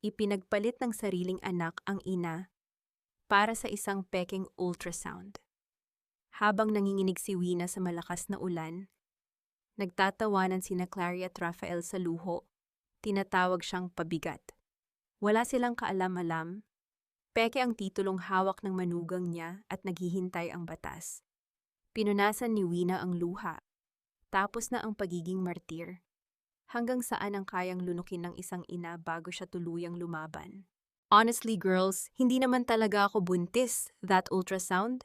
Ipinagpalit ng sariling anak ang ina para sa isang peking ultrasound. Habang nanginginig si Wina sa malakas na ulan, nagtatawanan sina Clary at Rafael sa luho. Tinatawag siyang pabigat. Wala silang kaalam-alam. Peke ang titulong hawak ng manugang niya at naghihintay ang batas. Pinunasan ni Wina ang luha. Tapos na ang pagiging martir. Hanggang saan ang kayang lunukin ng isang ina bago siya tuluyang lumaban. Honestly girls, hindi naman talaga ako buntis, that ultrasound.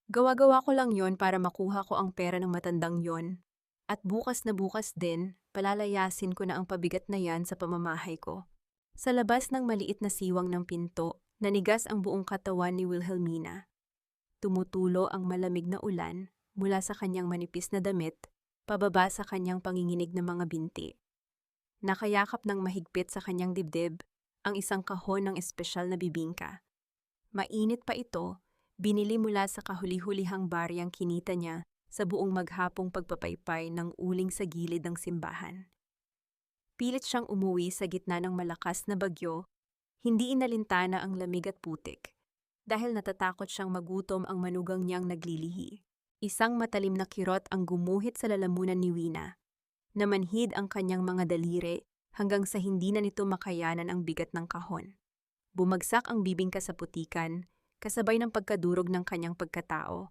Gawa-gawa ko lang yon para makuha ko ang pera ng matandang yon. At bukas na bukas din, palalayasin ko na ang pabigat na yan sa pamamahay ko. Sa labas ng maliit na siwang ng pinto, nanigas ang buong katawan ni Wilhelmina. Tumutulo ang malamig na ulan mula sa kanyang manipis na damit, pababa sa kanyang panginginig na mga binti. Nakayakap ng mahigpit sa kanyang dibdib ang isang kahon ng espesyal na bibingka. Mainit pa ito, binili mula sa kahuli-hulihang baryang kinita niya sa buong maghapong pagpapaypay ng uling sa gilid ng simbahan. Pilit siyang umuwi sa gitna ng malakas na bagyo, hindi inalintana ang lamig at putik, dahil natatakot siyang magutom ang manugang niyang naglilihi. Isang matalim na kirot ang gumuhit sa lalamunan ni Wina. Namanhid ang kanyang mga daliri hanggang sa hindi na nito makayanan ang bigat ng kahon. Bumagsak ang bibingka sa putikan, kasabay ng pagkadurog ng kanyang pagkatao.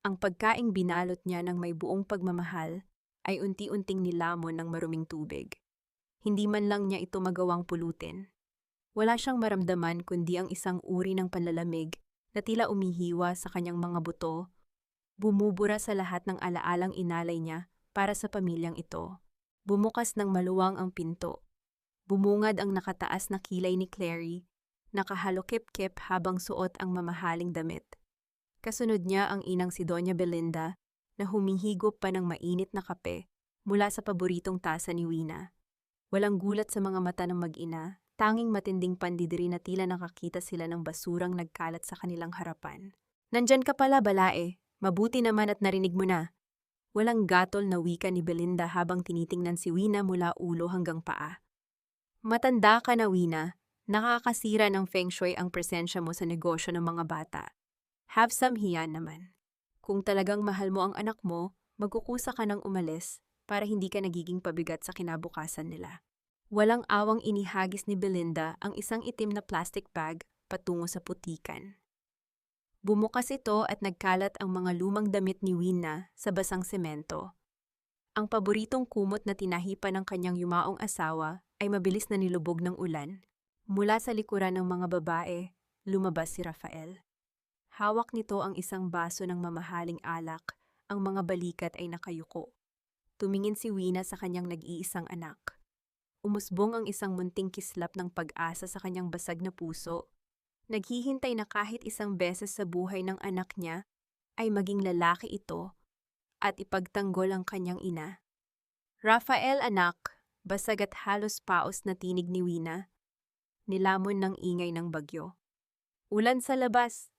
Ang pagkaing binalot niya ng may buong pagmamahal ay unti-unting nilamon ng maruming tubig. Hindi man lang niya ito magawang pulutin. Wala siyang maramdaman kundi ang isang uri ng panlalamig na tila umihiwa sa kanyang mga buto, bumubura sa lahat ng alaalang inalay niya para sa pamilyang ito. Bumukas ng maluwang ang pinto. Bumungad ang nakataas na kilay ni Clary, nakahalokip-kip habang suot ang mamahaling damit. Kasunod niya ang inang si Doña Belinda na humihigop pa ng mainit na kape mula sa paboritong tasa ni Wina. Walang gulat sa mga mata ng mag-ina, tanging matinding pandidiri na tila nakakita sila ng basurang nagkalat sa kanilang harapan. "Nandyan ka pala, balae. Mabuti naman at narinig mo na." Walang gatol na wika ni Belinda habang tinitingnan si Wina mula ulo hanggang paa. "Matanda ka na, Wina. Nakakasira ng feng shui ang presensya mo sa negosyo ng mga bata. Have some hiya naman. Kung talagang mahal mo ang anak mo, magkukusa ka ng umalis para hindi ka nagiging pabigat sa kinabukasan nila." Walang awang inihagis ni Belinda ang isang itim na plastic bag patungo sa putikan. Bumukas ito at nagkalat ang mga lumang damit ni Wina sa basang semento. Ang paboritong kumot na tinahipan ng kanyang yumaong asawa ay mabilis na nilubog ng ulan. Mula sa likuran ng mga babae, lumabas si Rafael. Hawak nito ang isang baso ng mamahaling alak, ang mga balikat ay nakayuko. Tumingin si Wina sa kanyang nag-iisang anak. Umusbong ang isang munting kislap ng pag-asa sa kanyang basag na puso. Naghihintay na kahit isang beses sa buhay ng anak niya ay maging lalaki ito at ipagtanggol ang kanyang ina. "Rafael, anak," basag at halos paos na tinig ni Wina. Nilamon ng ingay ng bagyo. "Ulan sa labas.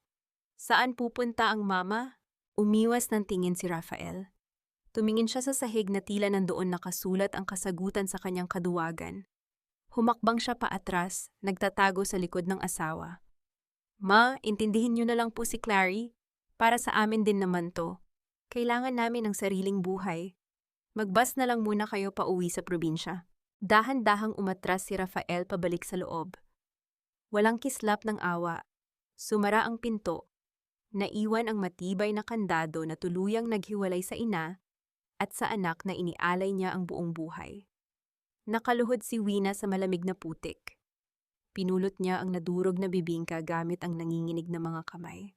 Saan pupunta ang mama?" Umiwas ng tingin si Rafael. Tumingin siya sa sahig na tila nandoon nakasulat ang kasagutan sa kanyang kaduwagan. Humakbang siya paatras, nagtatago sa likod ng asawa. "Ma, intindihin niyo na lang po si Clary. Para sa amin din naman to. Kailangan namin ng sariling buhay. Magbus na lang muna kayo pauwi sa probinsya." Dahan-dahang umatras si Rafael pabalik sa loob. Walang kislap ng awa. Sumara ang pinto. Naiwan ang matibay na kandado na tuluyang naghiwalay sa ina at sa anak na inialay niya ang buong buhay. Nakaluhod si Wina sa malamig na putik. Pinulot niya ang nadurog na bibingka gamit ang nanginginig na mga kamay.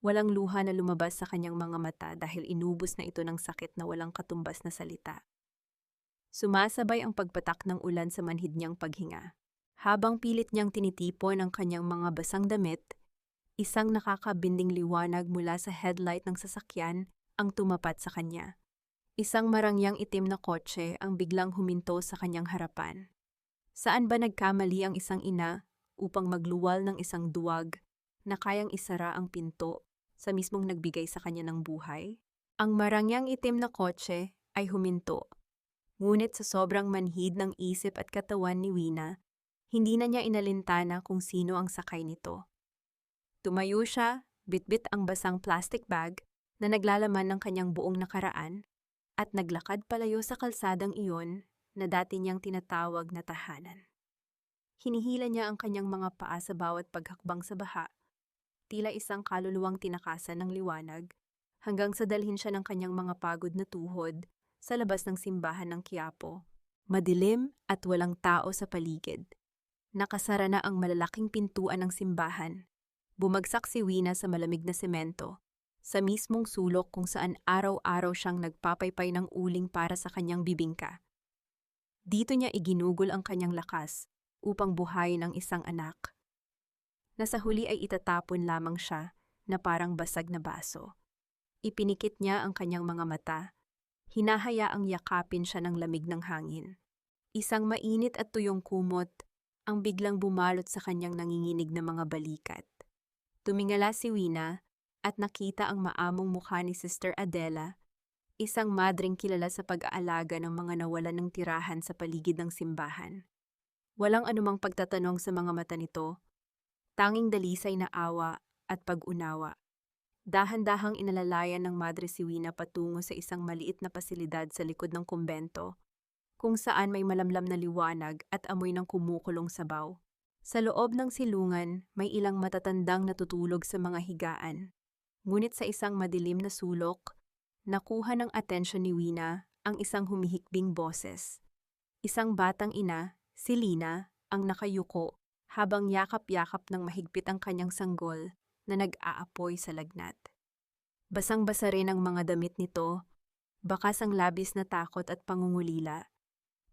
Walang luha na lumabas sa kanyang mga mata dahil inubos na ito ng sakit na walang katumbas na salita. Sumasabay ang pagpatak ng ulan sa manhid niyang paghinga. Habang pilit niyang tinitipon ang kanyang mga basang damit, isang nakakabinding liwanag mula sa headlight ng sasakyan ang tumapat sa kanya. Isang marangyang itim na kotse ang biglang huminto sa kanyang harapan. Saan ba nagkamali ang isang ina upang magluwal ng isang duwag na kayang isara ang pinto sa mismong nagbigay sa kanya ng buhay? Ang marangyang itim na kotse ay huminto. Ngunit sa sobrang manhid ng isip at katawan ni Wina, Hindi na niya inalintana kung sino ang sakay nito. Tumayo siya, bitbit ang basang plastic bag na naglalaman ng kanyang buong nakaraan at naglakad palayo sa kalsadang iyon na dati niyang tinatawag na tahanan. Hinihila niya ang kanyang mga paa sa bawat paghakbang sa baha, tila isang kaluluwang tinakasan ng liwanag, hanggang sa dalhin siya ng kanyang mga pagod na tuhod sa labas ng simbahan ng Quiapo. Madilim at walang tao sa paligid. Nakasara na ang malalaking pintuan ng simbahan. Bumagsak si Wina sa malamig na semento, sa mismong sulok kung saan araw-araw siyang nagpapaypay ng uling para sa kanyang bibingka. Dito niya iginugol ang kanyang lakas upang buhayin ang isang anak. Nasa huli ay itatapon lamang siya na parang basag na baso. Ipinikit niya ang kanyang mga mata. Hinahayaang yakapin siya ng lamig ng hangin. Isang mainit at tuyong kumot ang biglang bumalot sa kanyang nanginginig na mga balikat. Tumingala si Wina at nakita ang maamong mukha ni Sister Adela, isang madring kilala sa pag-aalaga ng mga nawalan ng tirahan sa paligid ng simbahan. Walang anumang pagtatanong sa mga mata nito, tanging dalisay na awa at pag-unawa. Dahan-dahang inalalayan ng Madre si Wina patungo sa isang maliit na pasilidad sa likod ng kumbento, kung saan may malamlam na liwanag at amoy ng kumukulong sabaw. Sa loob ng silungan, may ilang matatandang natutulog sa mga higaan. Ngunit sa isang madilim na sulok, nakuha ng atensyon ni Wina ang isang humihikbing boses. Isang batang ina, si Lina, ang nakayuko habang yakap-yakap ng mahigpit ang kanyang sanggol na nag-aapoy sa lagnat. Basang-basa rin ang mga damit nito, bakas ang labis na takot at pangungulila.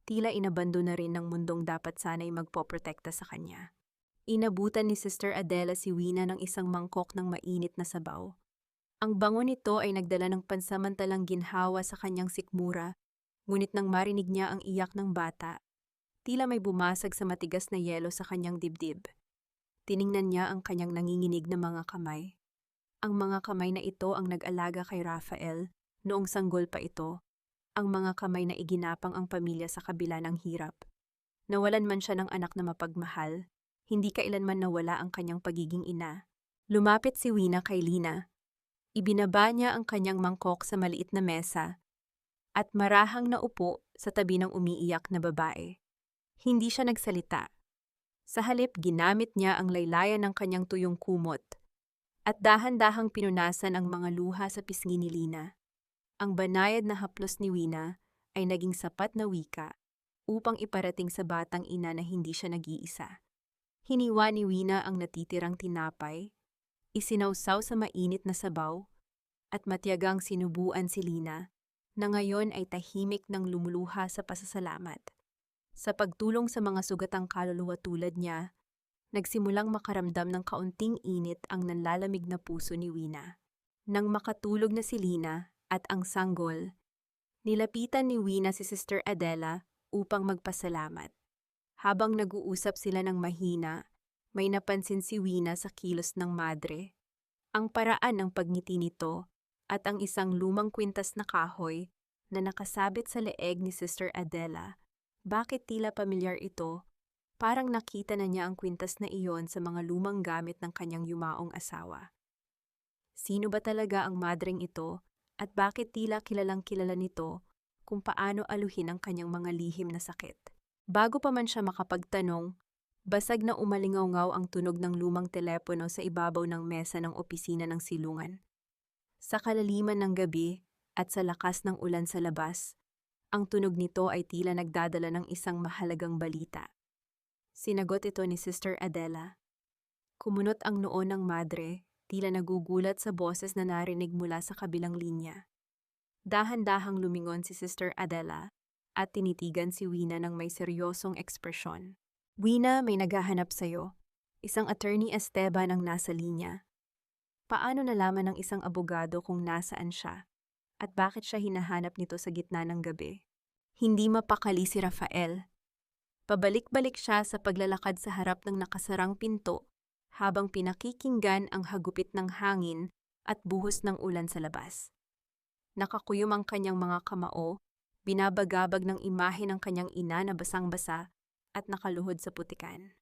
Tila inabando na rin ng mundong dapat sana'y magpoprotekta sa kanya. Inabutan ni Sister Adela si Wina ng isang mangkok ng mainit na sabaw. Ang bango nito ay nagdala ng pansamantalang ginhawa sa kanyang sikmura, ngunit nang marinig niya ang iyak ng bata, tila may bumasag sa matigas na yelo sa kanyang dibdib. Tiningnan niya ang kanyang nanginginig na mga kamay. Ang mga kamay na ito ang nag-alaga kay Rafael noong sanggol pa ito. Ang mga kamay na iginapang ang pamilya sa kabila ng hirap. Nawalan man siya ng anak na mapagmahal, hindi kailanman nawala ang kanyang pagiging ina. Lumapit si Wina kay Lina. Ibinaba niya ang kanyang mangkok sa maliit na mesa at marahang naupo sa tabi ng umiiyak na babae. Hindi siya nagsalita. Sa halip, ginamit niya ang laylayan ng kanyang tuyong kumot at dahan-dahang pinunasan ang mga luha sa pisngi ni Lina. Ang banayad na haplos ni Wina ay naging sapat na wika upang iparating sa batang ina na hindi siya nag-iisa. Hiniwa ni Wina ang natitirang tinapay, isinawsaw sa mainit na sabaw, at matiyagang sinubuan si Lina na ngayon ay tahimik ng lumuluha sa pasasalamat. Sa pagtulong sa mga sugatang kaluluwa tulad niya, nagsimulang makaramdam ng kaunting init ang nanlalamig na puso ni Wina. Nang makatulog na si Lina at ang sanggol, nilapitan ni Wina si Sister Adela upang magpasalamat. Habang nag-uusap sila ng mahina, may napansin si Wina sa kilos ng madre. Ang paraan ng pagngiti nito at ang isang lumang kwintas na kahoy na nakasabit sa leeg ni Sister Adela. Bakit tila pamilyar ito? Parang nakita na niya ang kwintas na iyon sa mga lumang gamit ng kanyang yumaong asawa. Sino ba talaga ang madreng ito at bakit tila kilalang-kilala nito kung paano aluhin ang kanyang mga lihim na sakit? Bago pa man siya makapagtanong, basag na umalingaw-ngaw ang tunog ng lumang telepono sa ibabaw ng mesa ng opisina ng silungan. Sa kalaliman ng gabi at sa lakas ng ulan sa labas, ang tunog nito ay tila nagdadala ng isang mahalagang balita. Sinagot ito ni Sister Adela. Kumunot ang noo ng madre, tila nagugulat sa boses na narinig mula sa kabilang linya. Dahan-dahang lumingon si Sister Adela at tinitigan si Wina ng may seryosong ekspresyon. Wina, may naghahanap sa'yo. Isang attorney Esteban ang nasa linya. Paano nalaman ng isang abogado kung nasaan siya? At bakit siya hinahanap nito sa gitna ng gabi? Hindi mapakali si Rafael. Pabalik-balik siya sa paglalakad sa harap ng nakasarang pinto habang pinakikinggan ang hagupit ng hangin at buhos ng ulan sa labas. Nakakuyom ang kanyang mga kamao, binabagabag ng imahe ng kanyang ina na basang-basa at nakaluhod sa putikan.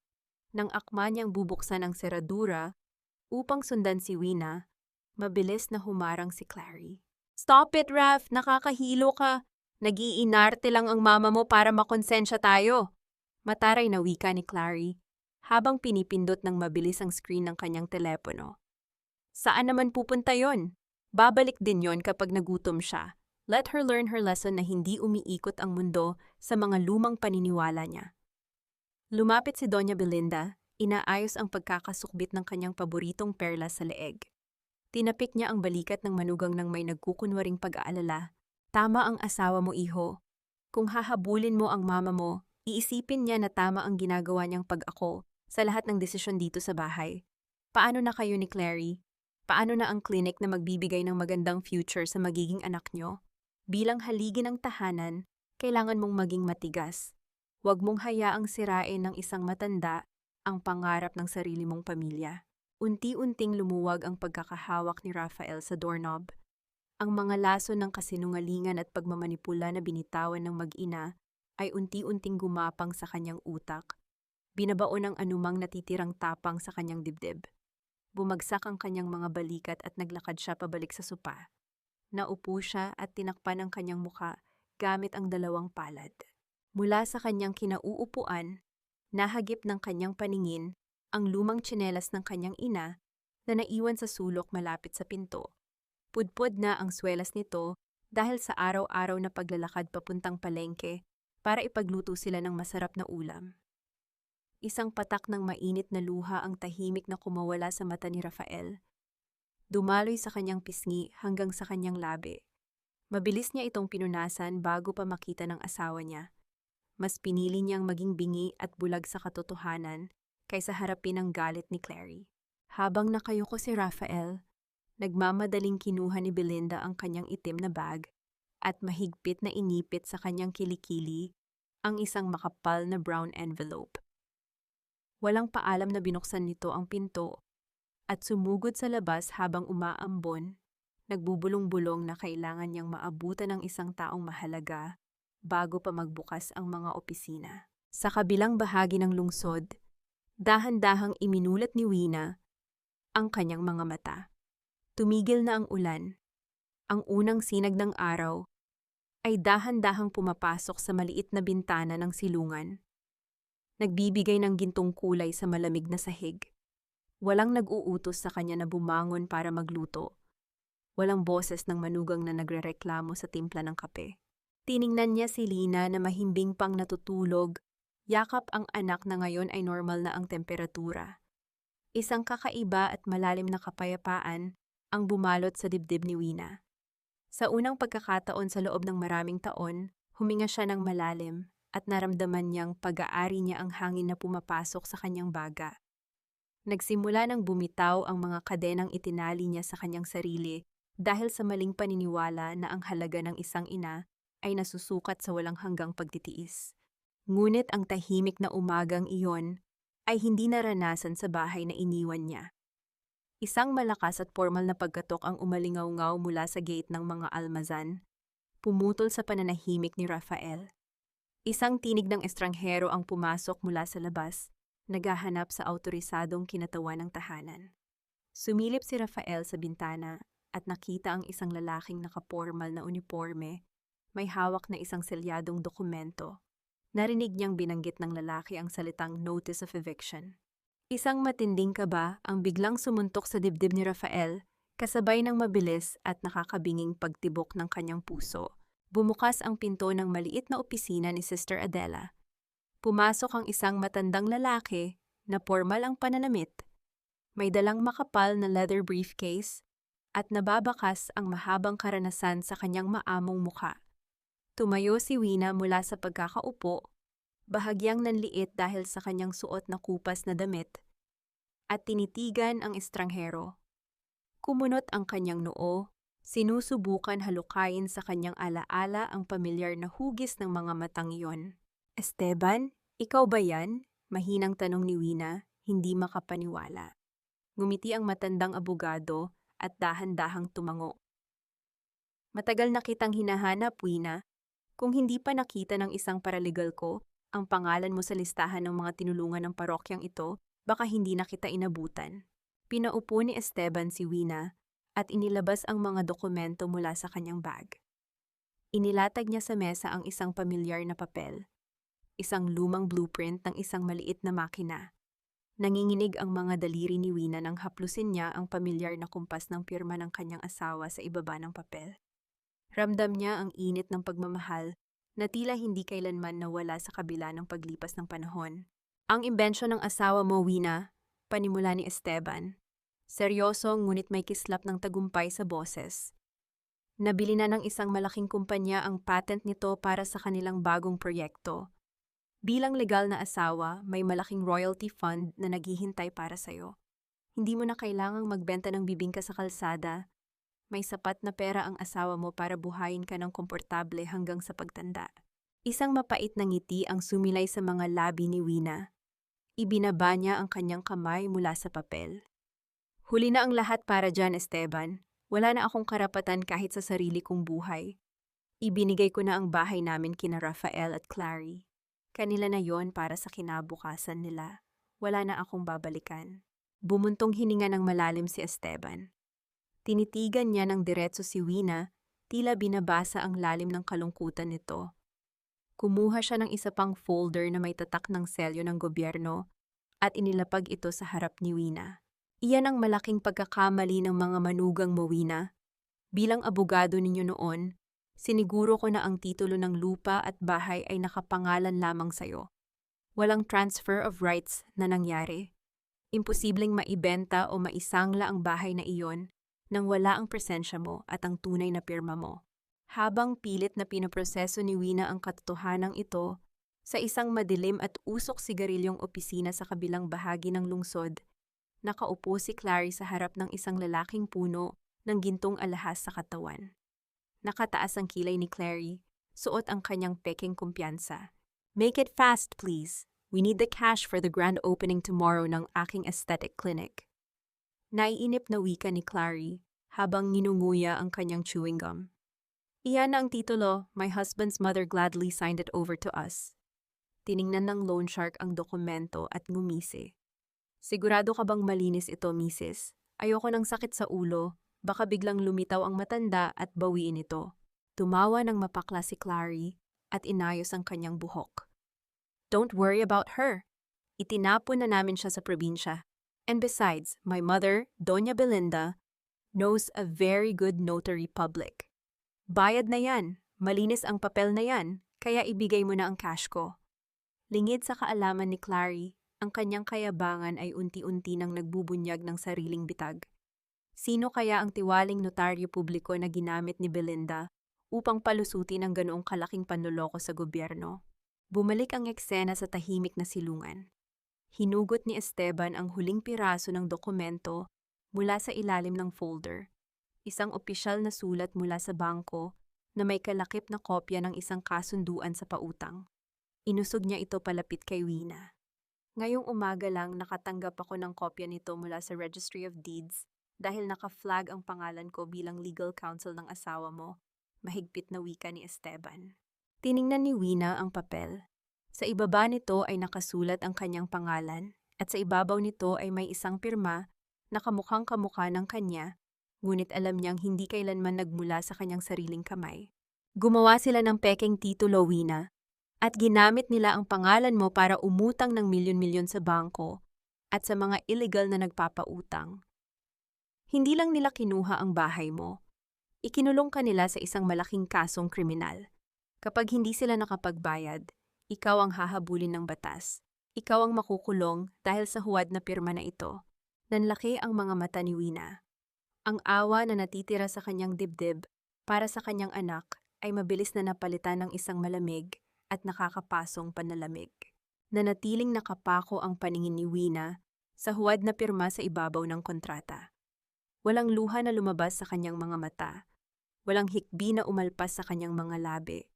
Nang akma niyang bubuksan ang seradura upang sundan si Wina, mabilis na humarang si Clary. "Stop it, Raph! Nakakahilo ka! Nag-iinarte lang ang mama mo para makonsensya tayo!" Mataray na wika ni Clary habang pinipindot ng mabilis ang screen ng kanyang telepono. "Saan naman pupunta yon? Babalik din yon kapag nagutom siya. Let her learn her lesson na hindi umiikot ang mundo sa mga lumang paniniwala niya." Lumapit si Doña Belinda, inaayos ang pagkakasukbit ng kanyang paboritong perlas sa leeg. Tinapik niya ang balikat ng manugang ng may nagkukunwaring pag-aalala. "Tama ang asawa mo, iho. Kung hahabulin mo ang mama mo, iisipin niya na tama ang ginagawa niyang pag-ako sa lahat ng desisyon dito sa bahay. Paano na kayo ni Clary? Paano na ang clinic na magbibigay ng magandang future sa magiging anak niyo? Bilang haligi ng tahanan, kailangan mong maging matigas. Huwag mong hayaang sirain ng isang matanda ang pangarap ng sarili mong pamilya." Unti-unting lumuwag ang pagkakahawak ni Raphael sa doorknob. Ang mga laso ng kasinungalingan at pagmamanipula na binitawan ng mag-ina ay unti-unting gumapang sa kanyang utak. Binabaon ang anumang natitirang tapang sa kanyang dibdib. Bumagsak ang kanyang mga balikat at naglakad siya pabalik sa sopa. Naupo siya at tinakpan ang kanyang muka gamit ang dalawang palad. Mula sa kanyang kinauupuan, nahagip ng kanyang paningin ang lumang tsinelas ng kanyang ina na naiwan sa sulok malapit sa pinto. Pudpud na ang swelas nito dahil sa araw-araw na paglalakad papuntang palengke para ipagluto sila ng masarap na ulam. Isang patak ng mainit na luha ang tahimik na kumawala sa mata ni Raphael. Dumaloy sa kanyang pisngi hanggang sa kanyang labi. Mabilis niya itong pinunasan bago pa makita ng asawa niya. Mas pinili niyang maging bingi at bulag sa katotohanan kaysa harapin ang galit ni Clary. Habang nakayuko si Raphael, nagmamadaling kinuha ni Belinda ang kanyang itim na bag at mahigpit na inipit sa kanyang kilikili ang isang makapal na brown envelope. Walang paalam na binuksan nito ang pinto at sumugod sa labas habang umaambon, nagbubulong-bulong na kailangan niyang maabutan ng isang taong mahalaga bago pa magbukas ang mga opisina. Sa kabilang bahagi ng lungsod, dahan-dahang iminulat ni Wina ang kanyang mga mata. Tumigil na ang ulan. Ang unang sinag ng araw ay dahan-dahang pumapasok sa maliit na bintana ng silungan. Nagbibigay ng gintong kulay sa malamig na sahig. Walang nag-uutos sa kanya na bumangon para magluto. Walang boses ng manugang na nagrereklamo sa timpla ng kape. Tiningnan niya si Lina na mahimbing pang natutulog. Yakap ang anak na ngayon ay normal na ang temperatura. Isang kakaiba at malalim na kapayapaan ang bumalot sa dibdib ni Wina. Sa unang pagkakataon sa loob ng maraming taon, huminga siya ng malalim at naramdaman niyang pag-aari niya ang hangin na pumapasok sa kanyang baga. Nagsimula nang bumitaw ang mga kadenang itinali niya sa kanyang sarili dahil sa maling paniniwala na ang halaga ng isang ina ay nasusukat sa walang hanggang pagtitiis. Ngunit ang tahimik na umagang iyon ay hindi naranasan sa bahay na iniwan niya. Isang malakas at formal na pagkatok ang umalingaw-ngaw mula sa gate ng mga almazan, pumutol sa pananahimik ni Raphael. Isang tinig ng estranghero ang pumasok mula sa labas, naghahanap sa awtorisadong kinatawan ng tahanan. Sumilip si Raphael sa bintana at nakita ang isang lalaking nakapormal na uniforme, may hawak na isang selyadong dokumento. Narinig niyang binanggit ng lalaki ang salitang notice of eviction. Isang matinding kaba ang biglang sumuntok sa dibdib ni Raphael, kasabay ng mabilis at nakakabinging pagtibok ng kanyang puso. Bumukas ang pinto ng maliit na opisina ni Sister Adela. Pumasok ang isang matandang lalaki na pormal ang pananamit. May dalang makapal na leather briefcase at nababakas ang mahabang karanasan sa kanyang maamong muka. Tumayo si Wina mula sa pagkakaupo, bahagyang nanliit dahil sa kanyang suot na kupas na damit, at tinitigan ang estranghero. Kumunot ang kanyang noo, sinusubukan halukayin sa kanyang alaala ang pamilyar na hugis ng mga matang iyon. "Esteban, ikaw ba yan?" Mahinang tanong ni Wina, hindi makapaniwala. Ngumiti ang matandang abogado at dahan-dahang tumango. "Matagal na kitang hinahanap, Wina. Kung hindi pa nakita ng isang paralegal ko, ang pangalan mo sa listahan ng mga tinulungan ng parokyang ito, baka hindi na kita inabutan. Pinaupo ni Esteban si Wina at inilabas ang mga dokumento mula sa kanyang bag. Inilatag niya sa mesa ang isang pamilyar na papel, isang lumang blueprint ng isang maliit na makina. Nanginginig ang mga daliri ni Wina nang haplusin niya ang pamilyar na kumpas ng pirma ng kanyang asawa sa ibaba ng papel. Ramdam niya ang init ng pagmamahal na tila hindi kailanman nawala sa kabila ng paglipas ng panahon. Ang imbensyon ng asawa mo, Wina, panimula ni Esteban. Seryoso ngunit may kislap ng tagumpay sa boses. Nabili na ng isang malaking kumpanya ang patent nito para sa kanilang bagong proyekto. Bilang legal na asawa, may malaking royalty fund na naghihintay para sa'yo. Hindi mo na kailangang magbenta ng bibingka sa kalsada. May sapat na pera ang asawa mo para buhayin ka ng komportable hanggang sa pagtanda. Isang mapait na ngiti ang sumilay sa mga labi ni Wina. Ibinaba niya ang kanyang kamay mula sa papel. Huli na ang lahat para dyan, Esteban. Wala na akong karapatan kahit sa sarili kong buhay. Ibinigay ko na ang bahay namin kina Rafael at Clary. Kanila na yon para sa kinabukasan nila. Wala na akong babalikan. Bumuntong hininga ng malalim si Esteban. Tinitigan niya ng diretso si Wina, tila binabasa ang lalim ng kalungkutan nito. Kumuha siya ng isa pang folder na may tatak ng selyo ng gobyerno at inilapag ito sa harap ni Wina. Iyan ang malaking pagkakamali ng mga manugang mo, Wina. Bilang abogado ninyo noon, siniguro ko na ang titulo ng lupa at bahay ay nakapangalan lamang sa'yo. Walang transfer of rights na nangyari. Imposibleng maibenta o maisangla ang bahay na iyon nang wala ang presensya mo at ang tunay na pirma mo. Habang pilit na pinoproseso ni Wina ang katotohanang ito, sa isang madilim at usok sigarilyong opisina sa kabilang bahagi ng lungsod, nakaupo si Clary sa harap ng isang lalaking puno ng gintong alahas sa katawan. Nakataas ang kilay ni Clary, suot ang kanyang peking kumpiyansa. "Make it fast, please. We need the cash for the grand opening tomorrow ng aking aesthetic clinic." Naiinip na wika ni Clary habang ninunguya ang kanyang chewing gum. Iyan na ang titulo, "My husband's mother gladly signed it over to us." Tiningnan ng loan shark ang dokumento at ngumisi. "Sigurado ka bang malinis ito, Mrs.? Ayoko ng sakit sa ulo, baka biglang lumitaw ang matanda at bawiin ito." Tumawa ng mapakla si Clary at inayos ang kanyang buhok. "Don't worry about her. Itinapon na namin siya sa probinsya. And besides, my mother, Doña Belinda, knows a very good notary public. Bayad na yan, malinis ang papel na yan, kaya ibigay mo na ang cash ko." Lingid sa kaalaman ni Clary, ang kanyang kayabangan ay unti-unti nang nagbubunyag ng sariling bitag. Sino kaya ang tiwaling notaryo publiko na ginamit ni Belinda upang palusutin ang ganoong kalaking panloloko sa gobyerno? Bumalik ang eksena sa tahimik na silungan. Hinugot ni Esteban ang huling piraso ng dokumento mula sa ilalim ng folder, isang opisyal na sulat mula sa bangko na may kalakip na kopya ng isang kasunduan sa pautang. Inusog niya ito palapit kay Wina. "Ngayong umaga lang nakatanggap ako ng kopya nito mula sa Registry of Deeds dahil naka-flag ang pangalan ko bilang legal counsel ng asawa mo," mahigpit na wika ni Esteban. Tiningnan ni Wina ang papel. Sa ibaba nito ay nakasulat ang kanyang pangalan at sa ibabaw nito ay may isang pirma na kamukhang kamukha ng kanya, ngunit alam niyang hindi kailanman nagmula sa kanyang sariling kamay. "Gumawa sila ng pekeng titulo, Wina, at ginamit nila ang pangalan mo para umutang ng milyon-milyon sa bangko at sa mga illegal na nagpapautang. Hindi lang nila kinuha ang bahay mo. Ikinulong ka nila sa isang malaking kasong kriminal. Kapag hindi sila nakapagbayad, ikaw ang hahabulin ng batas. Ikaw ang makukulong dahil sa huwad na pirma na ito." Nanlaki ang mga mata ni Wina. Ang awa na natitira sa kanyang dibdib para sa kanyang anak ay mabilis na napalitan ng isang malamig at nakakapasong panlalamig. Nanatiling nakapako ang paningin ni Wina sa huwad na pirma sa ibabaw ng kontrata. Walang luha na lumabas sa kanyang mga mata. Walang hikbi na umalpas sa kanyang mga labi.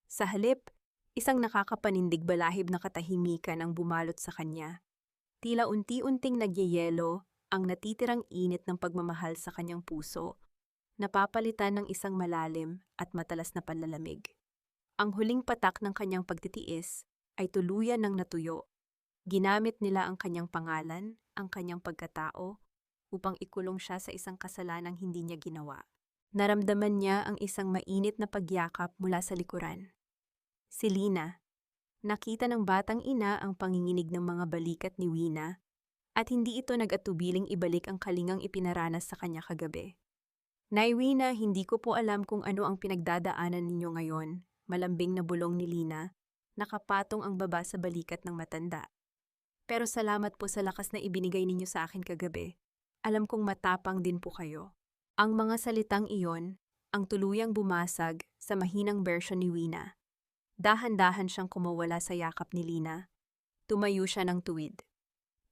Sa halip, isang nakakapanindig balahib na katahimikan ang bumalot sa kanya. Tila unti-unting nagyayelo ang natitirang init ng pagmamahal sa kanyang puso, napapalitan ng isang malalim at matalas na panlalamig. Ang huling patak ng kanyang pagtitiis ay tuluyan ng natuyo. Ginamit nila ang kanyang pangalan, ang kanyang pagkatao, upang ikulong siya sa isang kasalanang hindi niya ginawa. Naramdaman niya ang isang mainit na pagyakap mula sa likuran. Si Lina. Nakita ng batang ina ang panginginig ng mga balikat ni Wina at hindi ito nag-atubiling ibalik ang kalingang ipinaranas sa kanya kagabi. Nay Wina, hindi ko po alam kung ano ang pinagdadaanan ninyo ngayon, malambing na bulong ni Lina, nakapatong ang baba sa balikat ng matanda. Pero salamat po sa lakas na ibinigay ninyo sa akin kagabi. Alam kong matapang din po kayo. Ang mga salitang iyon, ang tuluyang bumasag sa mahinang bersyon ni Wina. Dahan-dahan siyang kumawala sa yakap ni Lina. Tumayo siya ng tuwid.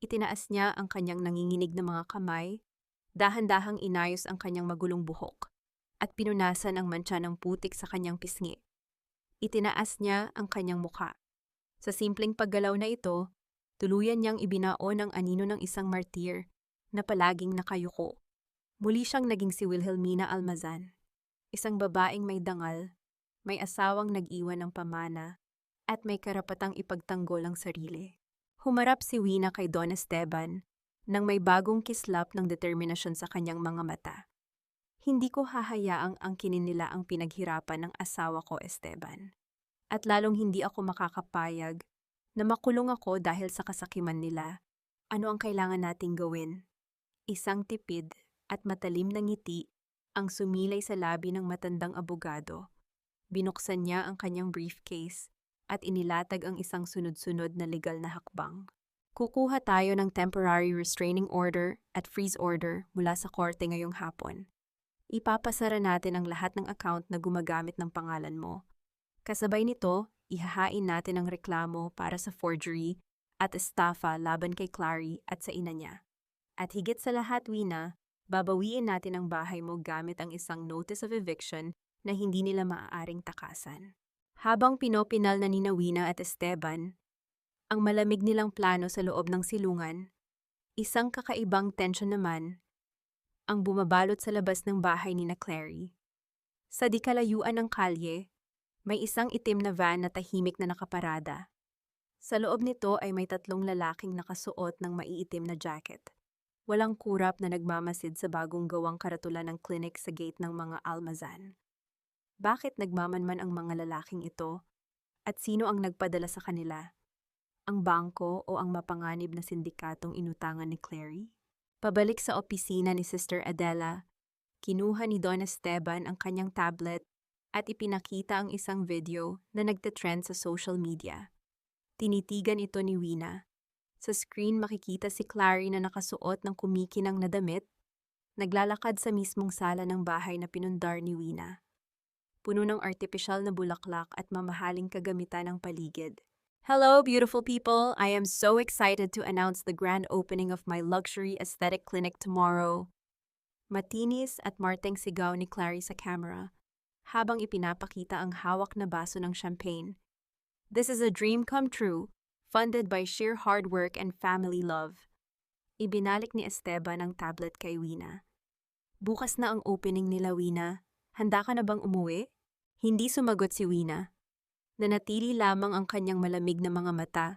Itinaas niya ang kanyang nanginginig na mga kamay, dahan-dahang inayos ang kanyang magulong buhok, at pinunasan ang mantsa ng putik sa kanyang pisngi. Itinaas niya ang kanyang muka. Sa simpleng paggalaw na ito, tuluyan niyang ibinaon ang anino ng isang martir na palaging nakayuko. Muli siyang naging si Wilhelmina Almazan, isang babaeng may dangal, may asawang nag-iwan ng pamana, at may karapatang ipagtanggol ang sarili. Humarap si Wina kay Don Esteban nang may bagong kislap ng determinasyon sa kanyang mga mata. Hindi ko hahayaang angkinin nila ang pinaghirapan ng asawa ko, Esteban. At lalong hindi ako makakapayag na makulong ako dahil sa kasakiman nila. Ano ang kailangan nating gawin? Isang tipid at matalim na ngiti ang sumilay sa labi ng matandang abogado. Binuksan niya ang kanyang briefcase at inilatag ang isang sunod-sunod na legal na hakbang. Kukuha tayo ng temporary restraining order at freeze order mula sa korte ngayong hapon. Ipapasara natin ang lahat ng account na gumagamit ng pangalan mo. Kasabay nito, ihahain natin ang reklamo para sa forgery at estafa laban kay Clary at sa ina niya. At higit sa lahat, Wina, babawiin natin ang bahay mo gamit ang isang notice of eviction na hindi nila maaaring takasan. Habang pinopinal na ni Wina at Esteban, ang malamig nilang plano sa loob ng silungan, isang kakaibang tensyon naman ang bumabalot sa labas ng bahay ni Clary. Sa di kalayuan ng kalye, may isang itim na van na tahimik na nakaparada. Sa loob nito ay may 3 lalaking nakasuot ng maiitim na jacket. Walang kurap na nagmamasid sa bagong gawang karatulan ng clinic sa gate ng mga Almazan. Bakit nagmamanman ang mga lalaking ito? At sino ang nagpadala sa kanila? Ang bangko o ang mapanganib na sindikatong inutangan ni Clary? Pabalik sa opisina ni Sister Adela, kinuha ni Don Esteban ang kanyang tablet at ipinakita ang isang video na nagtitrend sa social media. Tinitigan ito ni Wina. Sa screen makikita si Clary na nakasuot ng kumikinang na damit, naglalakad sa mismong sala ng bahay na pinundar ni Wina. Puno ng artipisyal na bulaklak at mamahaling kagamitan ng paligid. Hello, beautiful people! I am so excited to announce the grand opening of my luxury aesthetic clinic tomorrow. Matinis at marteng sigaw ni Clary sa camera, habang ipinapakita ang hawak na baso ng champagne. This is a dream come true, funded by sheer hard work and family love. Ibinalik ni Esteban ang tablet kay Wina. Bukas na ang opening nila, Wina. Handa ka na bang umuwi? Hindi sumagot si Wina. Nanatili lamang ang kanyang malamig na mga mata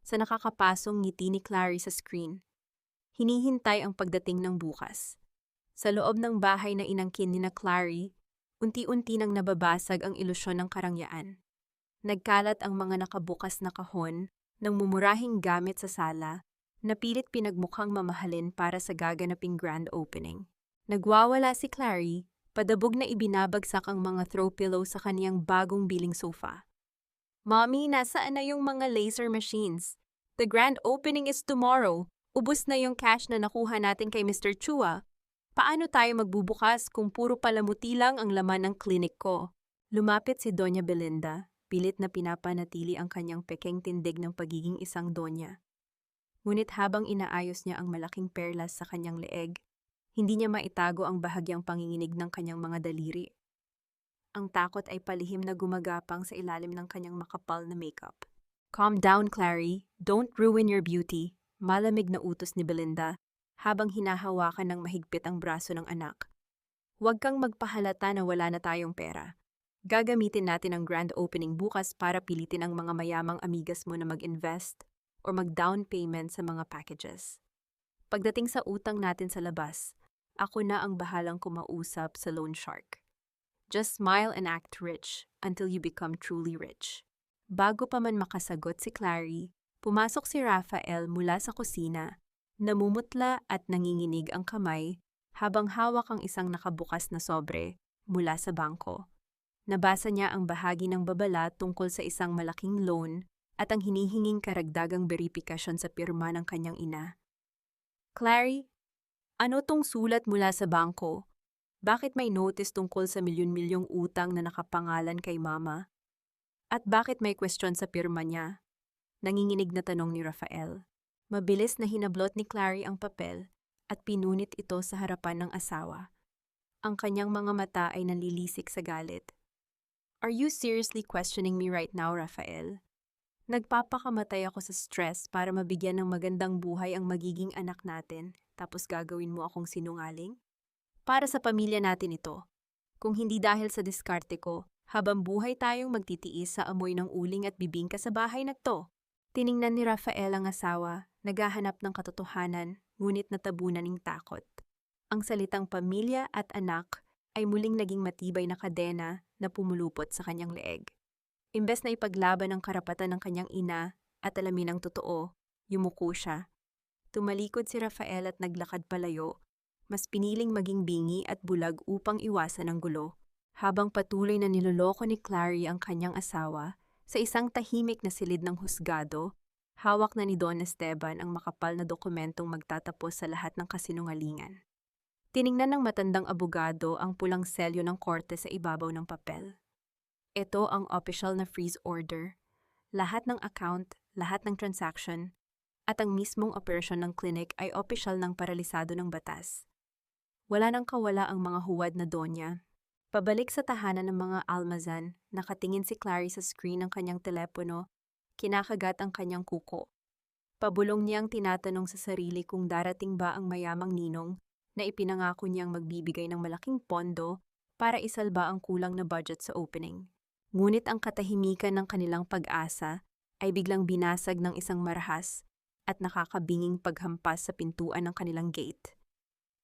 sa nakakapasong ngiti ni Clary sa screen. Hinihintay ang pagdating ng bukas. Sa loob ng bahay na inangkin ni Clary, unti-unti nang nababasag ang ilusyon ng karangyaan. Nagkalat ang mga nakabukas na kahon ng mumurahing gamit sa sala na pilit pinagmukhang mamahalin para sa gaganaping grand opening. Nagwawala si Clary, padabog na ibinabagsak ang mga throw pillow sa kaniyang bagong biling sofa. Mommy, nasaan na yung mga laser machines? The grand opening is tomorrow. Ubus na yung cash na nakuha natin kay Mr. Chua. Paano tayo magbubukas kung puro palamuti lang ang laman ng klinik ko? Lumapit si Doña Belinda. Pilit na pinapanatili ang kanyang pekeng tindig ng pagiging isang donya. Ngunit habang inaayos niya ang malaking perlas sa kanyang leeg, hindi niya maitago ang bahagyang panginginig ng kanyang mga daliri. Ang takot ay palihim na gumagapang sa ilalim ng kanyang makapal na makeup. Calm down, Clary. Don't ruin your beauty. Malamig na utos ni Belinda habang hinahawakan ng mahigpit ang braso ng anak. Huwag kang magpahalata na wala na tayong pera. Gagamitin natin ang grand opening bukas para pilitin ang mga mayamang amigas mo na mag-invest or mag-down payment sa mga packages. Pagdating sa utang natin sa labas, ako na ang bahalang kumausap sa loan shark. Just smile and act rich until you become truly rich. Bago pa man makasagot si Clary, pumasok si Rafael mula sa kusina, namumutla at nanginginig ang kamay habang hawak ang isang nakabukas na sobre mula sa bangko. Nabasa niya ang bahagi ng babala tungkol sa isang malaking loan at ang hinihinging karagdagang beripikasyon sa pirma ng kanyang ina. Clary, ano tong sulat mula sa bangko? Bakit may notice tungkol sa milyon-milyong utang na nakapangalan kay Mama? At bakit may question sa pirma niya? Nanginginig na tanong ni Rafael. Mabilis na hinablot ni Clary ang papel at pinunit ito sa harapan ng asawa. Ang kanyang mga mata ay nanlilisik sa galit. Are you seriously questioning me right now, Rafael? Nagpapakamatay ako sa stress para mabigyan ng magandang buhay ang magiging anak natin, tapos gagawin mo akong sinungaling? Para sa pamilya natin ito. Kung hindi dahil sa diskarte ko, habang buhay tayong magtitiis sa amoy ng uling at bibingka sa bahay na to. Tiningnan ni Rafael ang asawa, naghahanap ng katotohanan, ngunit natabunan ng takot. Ang salitang pamilya at anak ay muling naging matibay na kadena na pumulupot sa kanyang leeg. Imbes na ipaglaban ang karapatan ng kanyang ina at alamin ang totoo, yumuko siya. Tumalikod si Rafael at naglakad palayo, mas piniling maging bingi at bulag upang iwasan ang gulo, habang patuloy na niloloko ni Clary ang kanyang asawa sa isang tahimik na silid ng husgado, hawak na ni Don Esteban ang makapal na dokumentong magtatapos sa lahat ng kasinungalingan. Tiningnan ng matandang abogado ang pulang selyo ng korte sa ibabaw ng papel. Ito ang official na freeze order, lahat ng account, lahat ng transaction, at ang mismong operasyon ng clinic ay opisyal ng paralisado ng batas. Wala nang kawala ang mga huwad na donya. Pabalik sa tahanan ng mga almazan, nakatingin si Clary sa screen ng kanyang telepono, kinakagat ang kanyang kuko. Pabulong niyang tinatanong sa sarili kung darating ba ang mayamang ninong na ipinangako niyang magbibigay ng malaking pondo para isalba ang kulang na budget sa opening. Ngunit ang katahimikan ng kanilang pag-asa ay biglang binasag ng isang marahas at nakakabinging paghampas sa pintuan ng kanilang gate.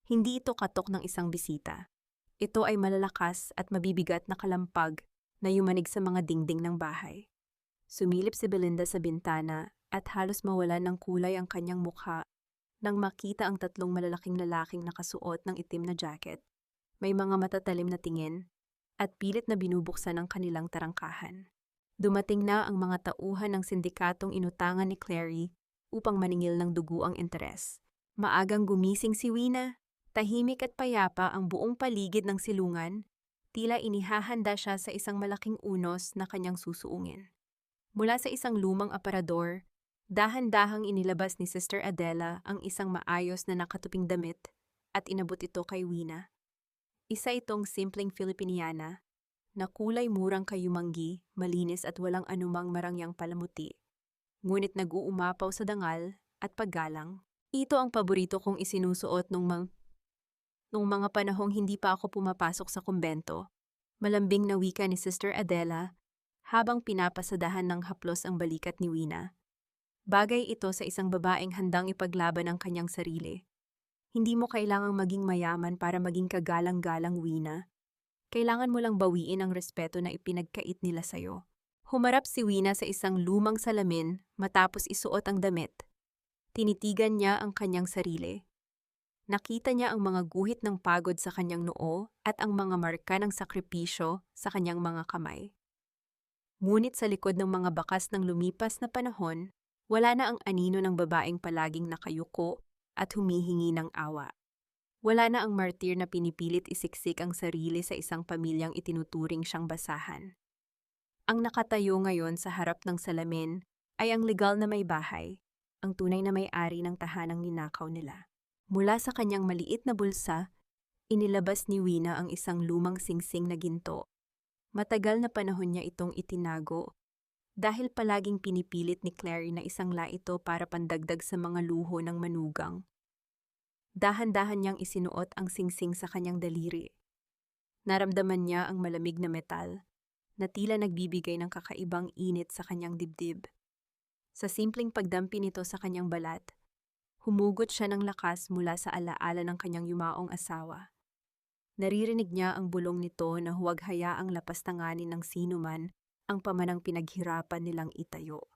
Hindi ito katok ng isang bisita. Ito ay malalakas at mabibigat na kalampag na yumanig sa mga dingding ng bahay. Sumilip si Belinda sa bintana at halos mawalan ng kulay ang kanyang mukha nang makita ang tatlong malalaking lalaking nakasuot ng itim na jacket. May mga matatalim na tingin at pilit na binubuksan ang kanilang tarangkahan. Dumating na ang mga tauhan ng sindikatong inutangan ni Clary upang maningil ng dugo ang interes. Maagang gumising si Wina. Tahimik at payapa ang buong paligid ng silungan, tila inihahanda siya sa isang malaking unos na kanyang susuungin. Mula sa isang lumang aparador, dahan-dahang inilabas ni Sister Adela ang isang maayos na nakatuping damit at inabot ito kay Wina. Isa itong simpleng Filipiniana na kulay murang kayumanggi, malinis at walang anumang marangyang palamuti. Ngunit nag-uumapaw sa dangal at paggalang. Ito ang paborito kong isinusuot nung mga panahong hindi pa ako pumapasok sa kumbento. Malambing na wika ni Sister Adela habang pinapasadahan ng haplos ang balikat ni Wina. Bagay ito sa isang babaeng handang ipaglaban ang kanyang sarili. Hindi mo kailangang maging mayaman para maging kagalang-galang, Wina. Kailangan mo lang bawiin ang respeto na ipinagkait nila sa'yo. Humarap si Wina sa isang lumang salamin matapos isuot ang damit. Tinitigan niya ang kanyang sarili. Nakita niya ang mga guhit ng pagod sa kanyang noo at ang mga marka ng sakripisyo sa kanyang mga kamay. Ngunit sa likod ng mga bakas ng lumipas na panahon, wala na ang anino ng babaeng palaging nakayuko at humihingi ng awa. Wala na ang martir na pinipilit isiksik ang sarili sa isang pamilyang itinuturing siyang basahan. Ang nakatayo ngayon sa harap ng salamin ay ang legal na may bahay, ang tunay na may-ari ng tahanang ninakaw nila. Mula sa kanyang maliit na bulsa, inilabas ni Wina ang isang lumang singsing na ginto. Matagal na panahon niya itong itinago dahil palaging pinipilit ni Clary na isangla ito para pandagdag sa mga luho ng manugang. Dahan-dahan niyang isinuot ang singsing sa kanyang daliri. Naramdaman niya ang malamig na metal na tila nagbibigay ng kakaibang init sa kanyang dibdib. Sa simpleng pagdampi nito sa kanyang balat, humugot siya ng lakas mula sa alaala ng kanyang yumaong asawa. Naririnig niya ang bulong nito na huwag hayaang lapastanganin ng sinuman ang pamanang pinaghirapan nilang itayo.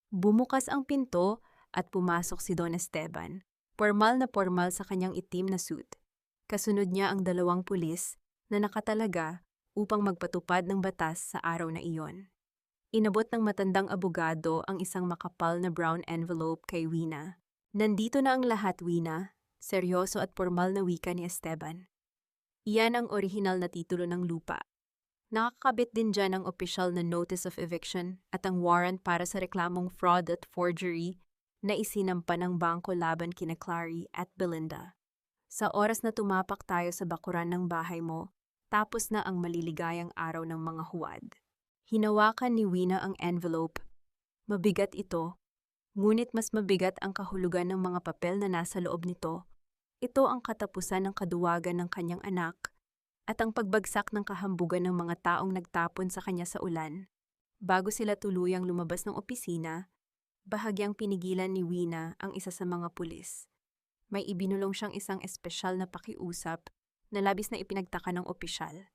Bumukas ang pinto at pumasok si Don Esteban, pormal na pormal sa kanyang itim na suit. Kasunod niya ang 2 pulis na nakatalaga upang magpatupad ng batas sa araw na iyon. Inabot ng matandang abogado ang isang makapal na brown envelope kay Wina. Nandito na ang lahat, Wina, seryoso at pormal na wika ni Esteban. Iyan ang orihinal na titulo ng lupa. Nakakabit din dyan ang opisyal na notice of eviction at ang warrant para sa reklamong fraud at forgery na isinampa ng bangko laban kina Clary at Belinda. Sa oras na tumapak tayo sa bakuran ng bahay mo, tapos na ang maliligayang araw ng mga huwad. Hinawakan ni Wina ang envelope. Mabigat ito, ngunit mas mabigat ang kahulugan ng mga papel na nasa loob nito. Ito ang katapusan ng kaduwagan ng kanyang anak at ang pagbagsak ng kahambugan ng mga taong nagtapon sa kanya sa ulan. Bago sila tuluyang lumabas ng opisina, bahagyang pinigilan ni Wina ang isa sa mga pulis. May ibinulong siyang isang espesyal na pakiusap na labis na ipinagtaka ng opisyal.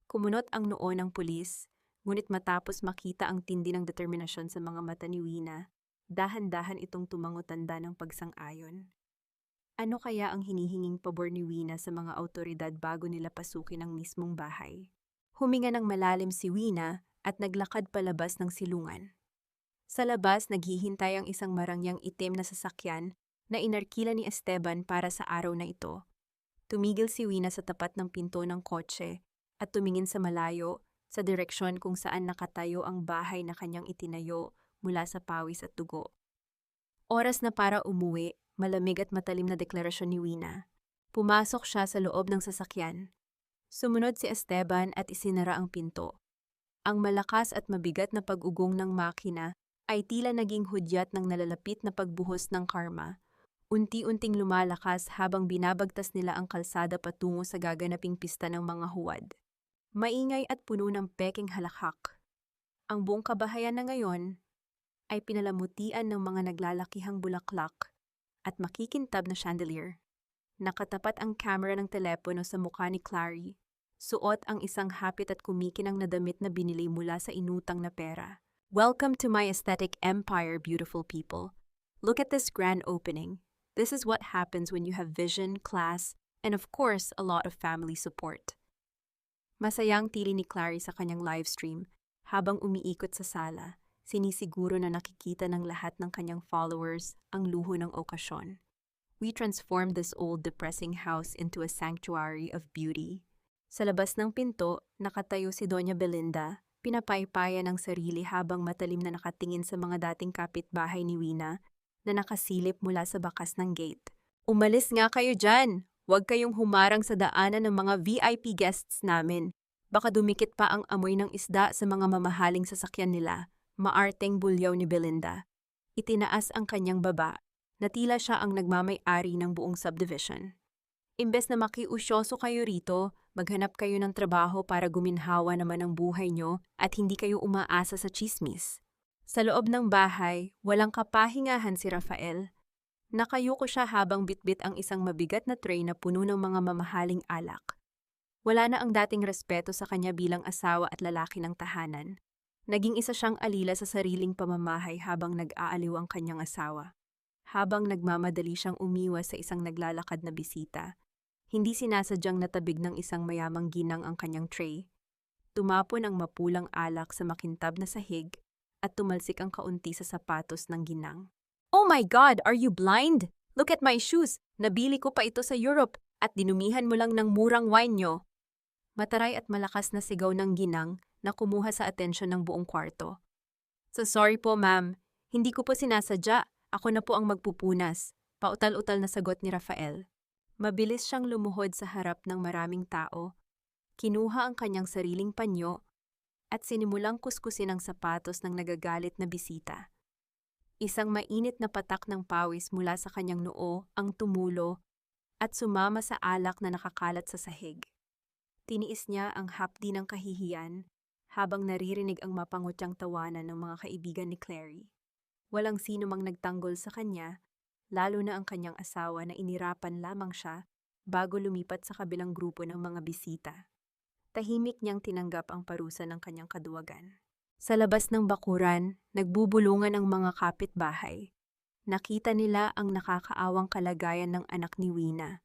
Kumunot ang noo ng pulis, ngunit matapos makita ang tindi ng determinasyon sa mga mata ni Wina, dahan-dahan itong tumangutanda ng pagsang-ayon. Ano kaya ang hinihinging pabor ni Wina sa mga awtoridad bago nila pasukin ang mismong bahay? Huminga ng malalim si Wina at naglakad palabas ng silungan. Sa labas, naghihintay ang isang marangyang itim na sasakyan na inarkila ni Esteban para sa araw na ito. Tumigil si Wina sa tapat ng pinto ng kotse at tumingin sa malayo sa direksyon kung saan nakatayo ang bahay na kanyang itinayo mula sa pawis at dugo. Oras na para umuwi, malamig at matalim na deklarasyon ni Wina. Pumasok siya sa loob ng sasakyan. Sumunod si Esteban at isinara ang pinto. Ang malakas at mabigat na pag-ugong ng makina ay tila naging hudyat ng nalalapit na pagbuhos ng karma. Unti-unting lumalakas habang binabagtas nila ang kalsada patungo sa gaganaping pista ng mga huwad. Maingay at puno ng peking halakhak. Ang buong kabahayan na ngayon ay pinalamutian ng mga naglalakihang bulaklak at makikintab na chandelier. Nakatapat ang camera ng telepono sa mukha ni Clary. Suot ang isang hapit at kumikinang na damit na binili mula sa inutang na pera. Welcome to my aesthetic empire, beautiful people. Look at this grand opening. This is what happens when you have vision, class, and of course, a lot of family support. Masayang tili ni Clary sa kanyang livestream habang umiikot sa sala, sinisiguro na nakikita ng lahat ng kanyang followers ang luho ng okasyon. We transformed this old depressing house into a sanctuary of beauty. Sa labas ng pinto, nakatayo si Doña Belinda, pinapaypaya ng sarili habang matalim na nakatingin sa mga dating kapitbahay ni Wina na nakasilip mula sa bakas ng gate. Umalis nga kayo dyan! Huwag kayong humarang sa daanan ng mga VIP guests namin. Baka dumikit pa ang amoy ng isda sa mga mamahaling sasakyan nila. Maarteng bulyaw ni Belinda. Itinaas ang kanyang baba, na tila siya ang nagmamay-ari ng buong subdivision. Imbes na makiusyoso kayo rito, maghanap kayo ng trabaho para guminhawa naman ang buhay nyo at hindi kayo umaasa sa chismis. Sa loob ng bahay, walang kapahingahan si Rafael. Nakayuko siya habang bitbit ang isang mabigat na tray na puno ng mga mamahaling alak. Wala na ang dating respeto sa kanya bilang asawa at lalaki ng tahanan. Naging isa siyang alila sa sariling pamamahay habang nag-aaliw ang kanyang asawa. Habang nagmamadali siyang umiwas sa isang naglalakad na bisita, hindi sinasadyang natabig ng isang mayamang ginang ang kanyang tray. Tumapon ang mapulang alak sa makintab na sahig at tumalsik ang kaunti sa sapatos ng ginang. Oh my God, are you blind? Look at my shoes. Nabili ko pa ito sa Europe at dinumihan mo lang ng murang wine nyo. Mataray at malakas na sigaw ng ginang na kumuha sa atensyon ng buong kwarto. So sorry po ma'am, hindi ko po sinasadya. Ako na po ang magpupunas. Pautal-utal na sagot ni Rafael. Mabilis siyang lumuhod sa harap ng maraming tao. Kinuha ang kanyang sariling panyo at sinimulang kuskusin ang sapatos ng nagagalit na bisita. Isang mainit na patak ng pawis mula sa kanyang noo ang tumulo at sumama sa alak na nakakalat sa sahig. Tiniis niya ang hapdi ng kahihiyan habang naririnig ang mapangutyang tawanan ng mga kaibigan ni Clary. Walang sino mang nagtanggol sa kanya, lalo na ang kanyang asawa na inirapan lamang siya bago lumipat sa kabilang grupo ng mga bisita. Tahimik niyang tinanggap ang parusa ng kanyang kaduwagan. Sa labas ng bakuran, nagbubulungan ang mga kapitbahay. Nakita nila ang nakakaawang kalagayan ng anak ni Wina.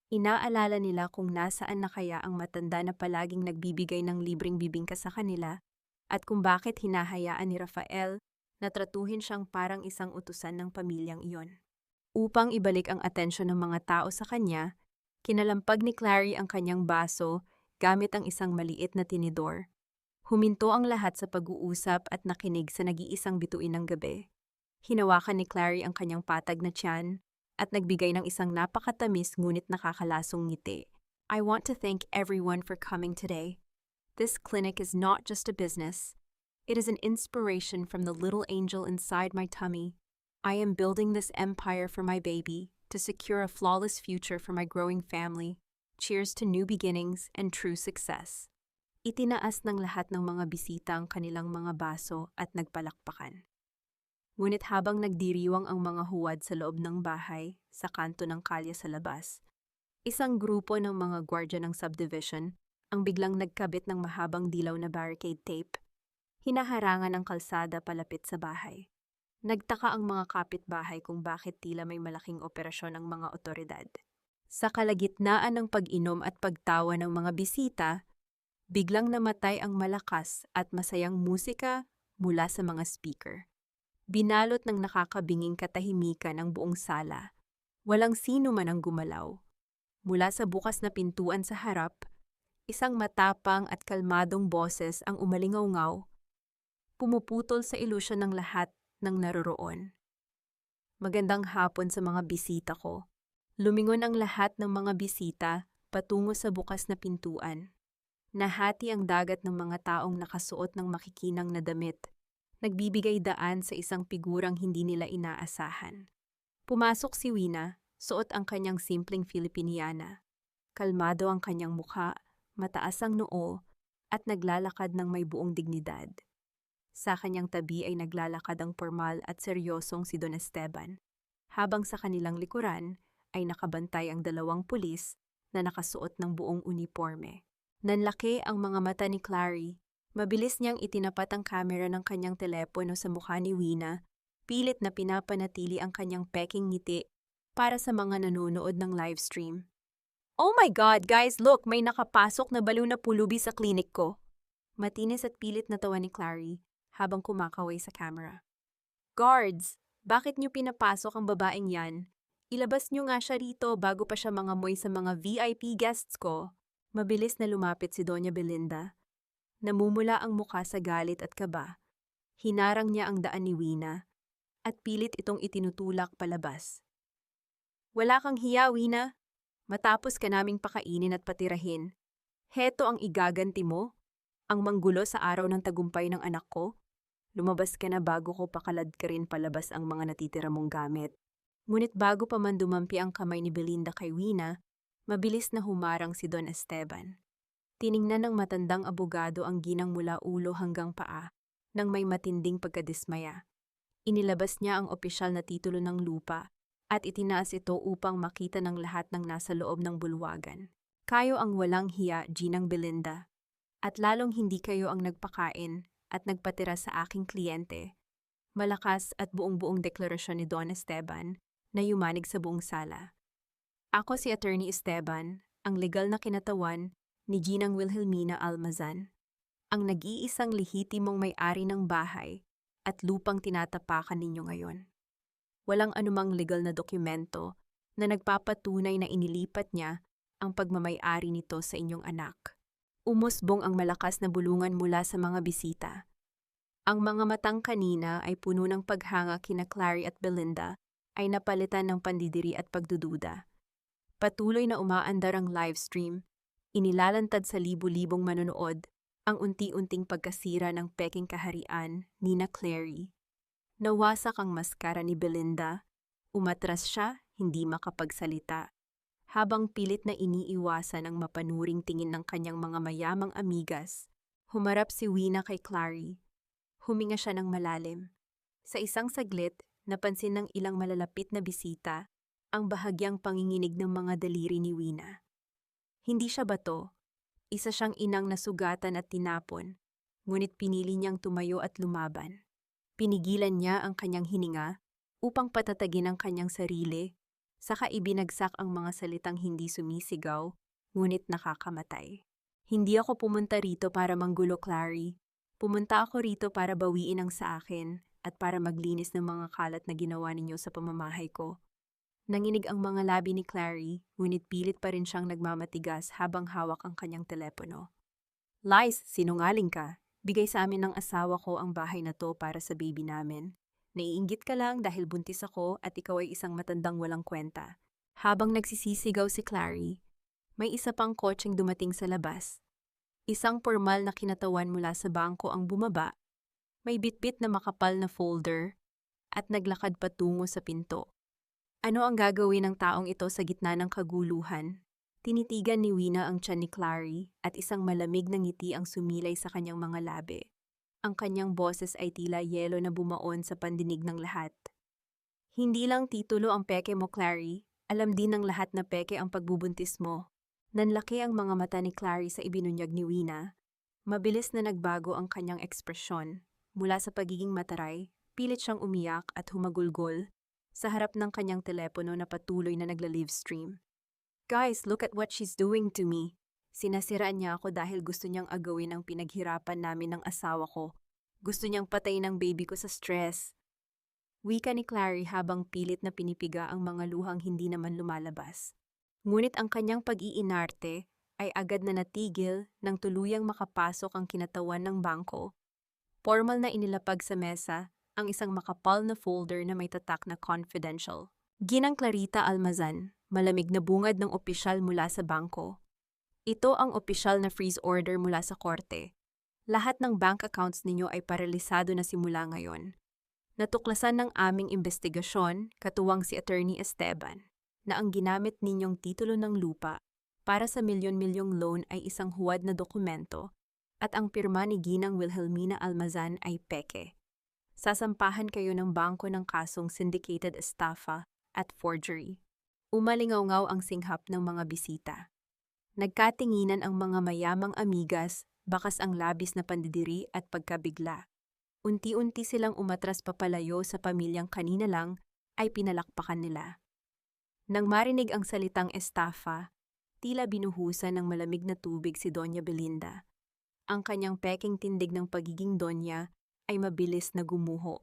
Inaalala nila kung nasaan na kaya ang matanda na palaging nagbibigay ng libreng bibingka sa kanila at kung bakit hinahayaan ni Rafael na tratuhin siyang parang isang utusan ng pamilyang iyon. Upang ibalik ang atensyon ng mga tao sa kanya, kinalampag ni Clary ang kanyang baso gamit ang isang maliit na tinidor. Huminto ang lahat sa pag-uusap at nakinig sa nag-iisang bituin ng gabi. Hinawakan ni Clary ang kanyang patag na tiyan at nagbigay ng isang napakatamis ngunit nakakalasong ngiti. I want to thank everyone for coming today. This clinic is not just a business. It is an inspiration from the little angel inside my tummy. I am building this empire for my baby to secure a flawless future for my growing family. Cheers to new beginnings and true success. Itinaas ng lahat ng mga bisita ang kanilang mga baso at nagpalakpakan. Ngunit habang nagdiriwang ang mga huwad sa loob ng bahay, sa kanto ng kalye sa labas, isang grupo ng mga gwardya ng subdivision ang biglang nagkabit ng mahabang dilaw na barricade tape. Hinaharangan ang kalsada palapit sa bahay. Nagtaka ang mga kapitbahay kung bakit tila may malaking operasyon ang mga otoridad. Sa kalagitnaan ng pag-inom at pagtawa ng mga bisita, biglang namatay ang malakas at masayang musika mula sa mga speaker. Binalot ng nakakabinging katahimikan ang buong sala. Walang sino man ang gumalaw. Mula sa bukas na pintuan sa harap, isang matapang at kalmadong boses ang umalingaw-ngaw, pumuputol sa ilusyon ng lahat ng naroroon. Magandang hapon sa mga bisita ko. Lumingon ang lahat ng mga bisita patungo sa bukas na pintuan. Nahati ang dagat ng mga taong nakasuot ng makikinang na damit, nagbibigay daan sa isang figurang hindi nila inaasahan. Pumasok si Wina, suot ang kanyang simpleng Filipiniana. Kalmado ang kanyang mukha, mataas ang noo, at naglalakad ng may buong dignidad. Sa kanyang tabi ay naglalakad ang pormal at seryosong si Don Esteban, habang sa kanilang likuran ay nakabantay ang 2 pulis na nakasuot ng buong uniforme. Nanlaki ang mga mata ni Clary. Mabilis niyang itinapat ang kamera ng kanyang telepono sa mukha ni Wina, pilit na pinapanatili ang kanyang peking ngiti para sa mga nanonood ng livestream. Oh my God, guys, look, may nakapasok na baliw na pulubi sa klinik ko. Matinis at pilit na tawa ni Clary habang kumakaway sa camera. Guards, bakit niyo pinapasok ang babaeng yan? Ilabas niyo nga siya rito bago pa siya mangamoy sa mga VIP guests ko. Mabilis na lumapit si Doña Belinda. Namumula ang mukha sa galit at kaba. Hinarang niya ang daan ni Wina at pilit itong itinutulak palabas. Wala kang hiya, Wina. Matapos ka naming pakainin at patirahin, heto ang igaganti mo, ang manggulo sa araw ng tagumpay ng anak ko. Lumabas ka na bago ko pakalad ka rin palabas ang mga natitira mong gamit. Ngunit bago pa man dumampi ang kamay ni Belinda kay Wina, mabilis na humarang si Don Esteban. Tiningnan ng matandang abogado ang ginang mula ulo hanggang paa nang may matinding pagkadismaya. Inilabas niya ang opisyal na titulo ng lupa at itinaas ito upang makita ng lahat ng nasa loob ng bulwagan. Kayo ang walang hiya, Ginang Belinda, at lalong hindi kayo ang nagpakain at nagpatira sa aking kliyente. Malakas at buong-buong deklarasyon ni Don Esteban na yumanig sa buong sala. Ako si Attorney Esteban, ang legal na kinatawan ni Ginang Wilhelmina Almazan, ang nag-iisang lehitimong may-ari ng bahay at lupang tinatapakan ninyo ngayon. Walang anumang legal na dokumento na nagpapatunay na inilipat niya ang pagmamay-ari nito sa inyong anak. Umusbong ang malakas na bulungan mula sa mga bisita. Ang mga matang kanina ay puno ng paghanga kina Clary at Belinda ay napalitan ng pandidiri at pagdududa. Patuloy na umaandar ang livestream, inilalantad sa libu-libong manonood ang unti-unting pagkasira ng peking kaharian ni na Clary. Nawasak ang maskara ni Belinda, umatras siya, hindi makapagsalita, habang pilit na iniiwasan ang mapanuring tingin ng kanyang mga mayamang amigas Humarap si Wina kay Clary. Huminga siya ng malalim. Sa isang saglit, napansin ng ilang malalapit na bisita ang bahagyang panginginig ng mga daliri ni Wina. Hindi siya bato. Isa siyang inang nasugatan at tinapon, ngunit pinili niyang tumayo at lumaban. Pinigilan niya ang kanyang hininga upang patatagin ang kanyang sarili, saka ibinagsak ang mga salitang hindi sumisigaw, ngunit nakakamatay. Hindi ako pumunta rito para manggulo, Clary. Pumunta ako rito para bawiin ang sa akin at para maglinis ng mga kalat na ginawa ninyo sa pamamahay ko. Nanginig ang mga labi ni Clary, ngunit pilit pa rin siyang nagmamatigas habang hawak ang kanyang telepono. Lies, sinungaling ka. Bigay sa amin ng asawa ko ang bahay na to para sa baby namin. Naiinggit ka lang dahil buntis ako at ikaw ay isang matandang walang kwenta. Habang nagsisisigaw si Clary, may isa pang kotseng dumating sa labas. Isang pormal na kinatawan mula sa bangko ang bumaba, may bitbit na makapal na folder at naglakad patungo sa pinto. Ano ang gagawin ng taong ito sa gitna ng kaguluhan? Tinitigan ni Wina ang tiyan ni Clary at isang malamig na ngiti ang sumilay sa kanyang mga labi. Ang kanyang boses ay tila yelo na bumaon sa pandinig ng lahat. Hindi lang titulo ang peke mo, Clary. Alam din ng lahat na peke ang pagbubuntis mo. Nanlaki ang mga mata ni Clary sa ibinunyag ni Wina. Mabilis na nagbago ang kanyang ekspresyon. Mula sa pagiging mataray, pilit siyang umiyak at humagulgol sa harap ng kanyang telepono na patuloy na nagla-livestream. Guys, look at what she's doing to me. Sinasiraan niya ako dahil gusto niyang agawin ang pinaghirapan namin ng asawa ko. Gusto niyang patayin ang baby ko sa stress. Wika ni Clary habang pilit na pinipiga ang mga luhang hindi naman lumalabas. Ngunit ang kanyang pag-iinarte ay agad na natigil nang tuluyang makapasok ang kinatawan ng bangko. Formal na inilapag sa mesa ang isang makapal na folder na may tatak na confidential. Ginang Clarita Almazan, malamig na bungad ng opisyal mula sa bangko. Ito ang opisyal na freeze order mula sa korte. Lahat ng bank accounts ninyo ay paralisado na simula ngayon. Natuklasan ng aming investigasyon, katuwang si Attorney Esteban, na ang ginamit ninyong titulo ng lupa para sa milyon-milyong loan ay isang huwad na dokumento at ang pirma ni Ginang Wilhelmina Almazan ay peke. Sasampahan kayo ng bangko ng kasong syndicated estafa at forgery. Umalingaw-ngaw ang singhap ng mga bisita. Nagkatinginan ang mga mayamang amigas, bakas ang labis na pandidiri at pagkabigla. Unti-unti silang umatras papalayo sa pamilyang kanina lang ay pinalakpakan nila. Nang marinig ang salitang estafa, tila binuhusan ng malamig na tubig si Doña Belinda. Ang kanyang peking tindig ng pagiging donya ay mabilis na gumuho.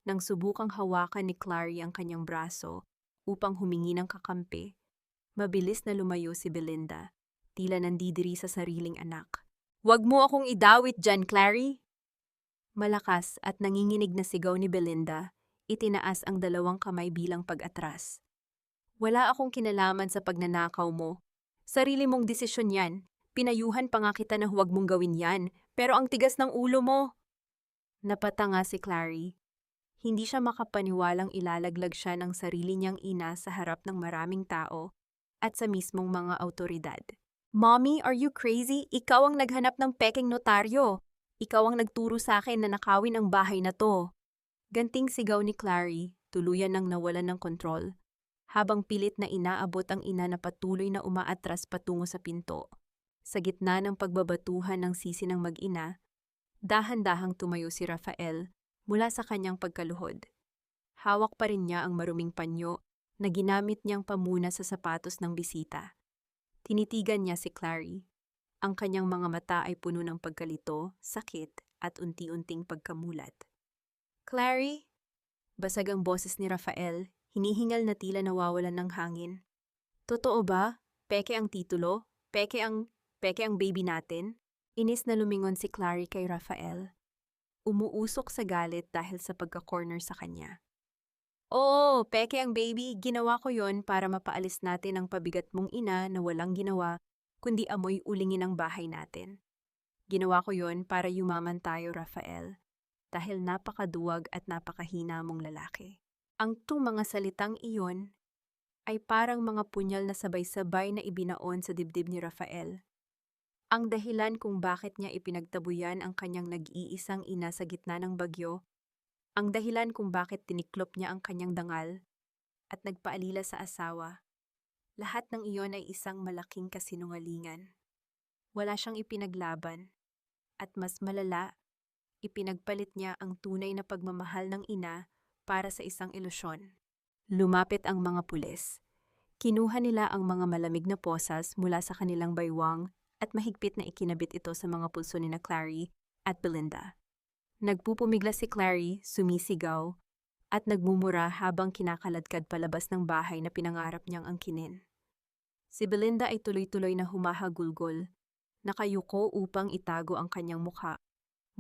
Nang subukang hawakan ni Clary ang kanyang braso upang humingi ng kakampi, mabilis na lumayo si Belinda, tila nandidiri sa sariling anak. "Huwag mo akong idawit dyan, Clary!" Malakas at nanginginig na sigaw ni Belinda, itinaas ang dalawang kamay bilang pag-atras. "Wala akong kinalaman sa pagnanakaw mo. Sarili mong desisyon yan. Pinayuhan pa nga kita na huwag mong gawin yan, pero ang tigas ng ulo mo." Napatanga si Clary. Hindi siya makapaniwalang ilalaglag siya ng sarili niyang ina sa harap ng maraming tao at sa mismong mga awtoridad. "Mommy, are you crazy? Ikaw ang naghanap ng peking notaryo. Ikaw ang nagturo sa akin na nakawin ang bahay na to." Ganting sigaw ni Clary, tuluyan nang nawalan ng kontrol, habang pilit na inaabot ang ina na patuloy na umaatras patungo sa pinto. Sa gitna ng pagbabatuhan ng sisi ng mag-ina, dahan-dahang tumayo si Rafael mula sa kanyang pagkaluhod. Hawak pa rin niya ang maruming panyo na ginamit niyang pamuna sa sapatos ng bisita. Tinitigan niya si Clary. Ang kanyang mga mata ay puno ng pagkalito, sakit at unti-unting pagkamulat. "Clary?" Basag ang boses ni Rafael, hinihingal na tila nawawalan ng hangin. "Totoo ba? Peke ang titulo? Peke ang baby natin?" Inis na lumingon si Clary kay Rafael. Umuusok sa galit dahil sa pagka-corner sa kanya. "Oo, peke ang baby. Ginawa ko yon para mapaalis natin ang pabigat mong ina na walang ginawa, kundi amoy ulingin ang bahay natin. Ginawa ko yon para yumaman tayo, Rafael, dahil napakaduwag at napakahina mong lalaki." Ang mga salitang iyon ay parang mga punyal na sabay-sabay na ibinaon sa dibdib ni Rafael. Ang dahilan kung bakit niya ipinagtabuyan ang kanyang nag-iisang ina sa gitna ng bagyo, ang dahilan kung bakit tiniklop niya ang kanyang dangal at nagpaalila sa asawa, lahat ng iyon ay isang malaking kasinungalingan. Wala siyang ipinaglaban, at mas malala, ipinagpalit niya ang tunay na pagmamahal ng ina para sa isang ilusyon. Lumapit ang mga pulis. Kinuha nila ang mga malamig na posas mula sa kanilang baywang at mahigpit na ikinabit ito sa mga pulso ni na Clary at Belinda. Nagpupumigla si Clary, sumisigaw, at nagmumura habang kinakaladkad palabas ng bahay na pinangarap niyang angkinin. Si Belinda ay tuloy-tuloy na humahagulgol, nakayuko upang itago ang kanyang mukha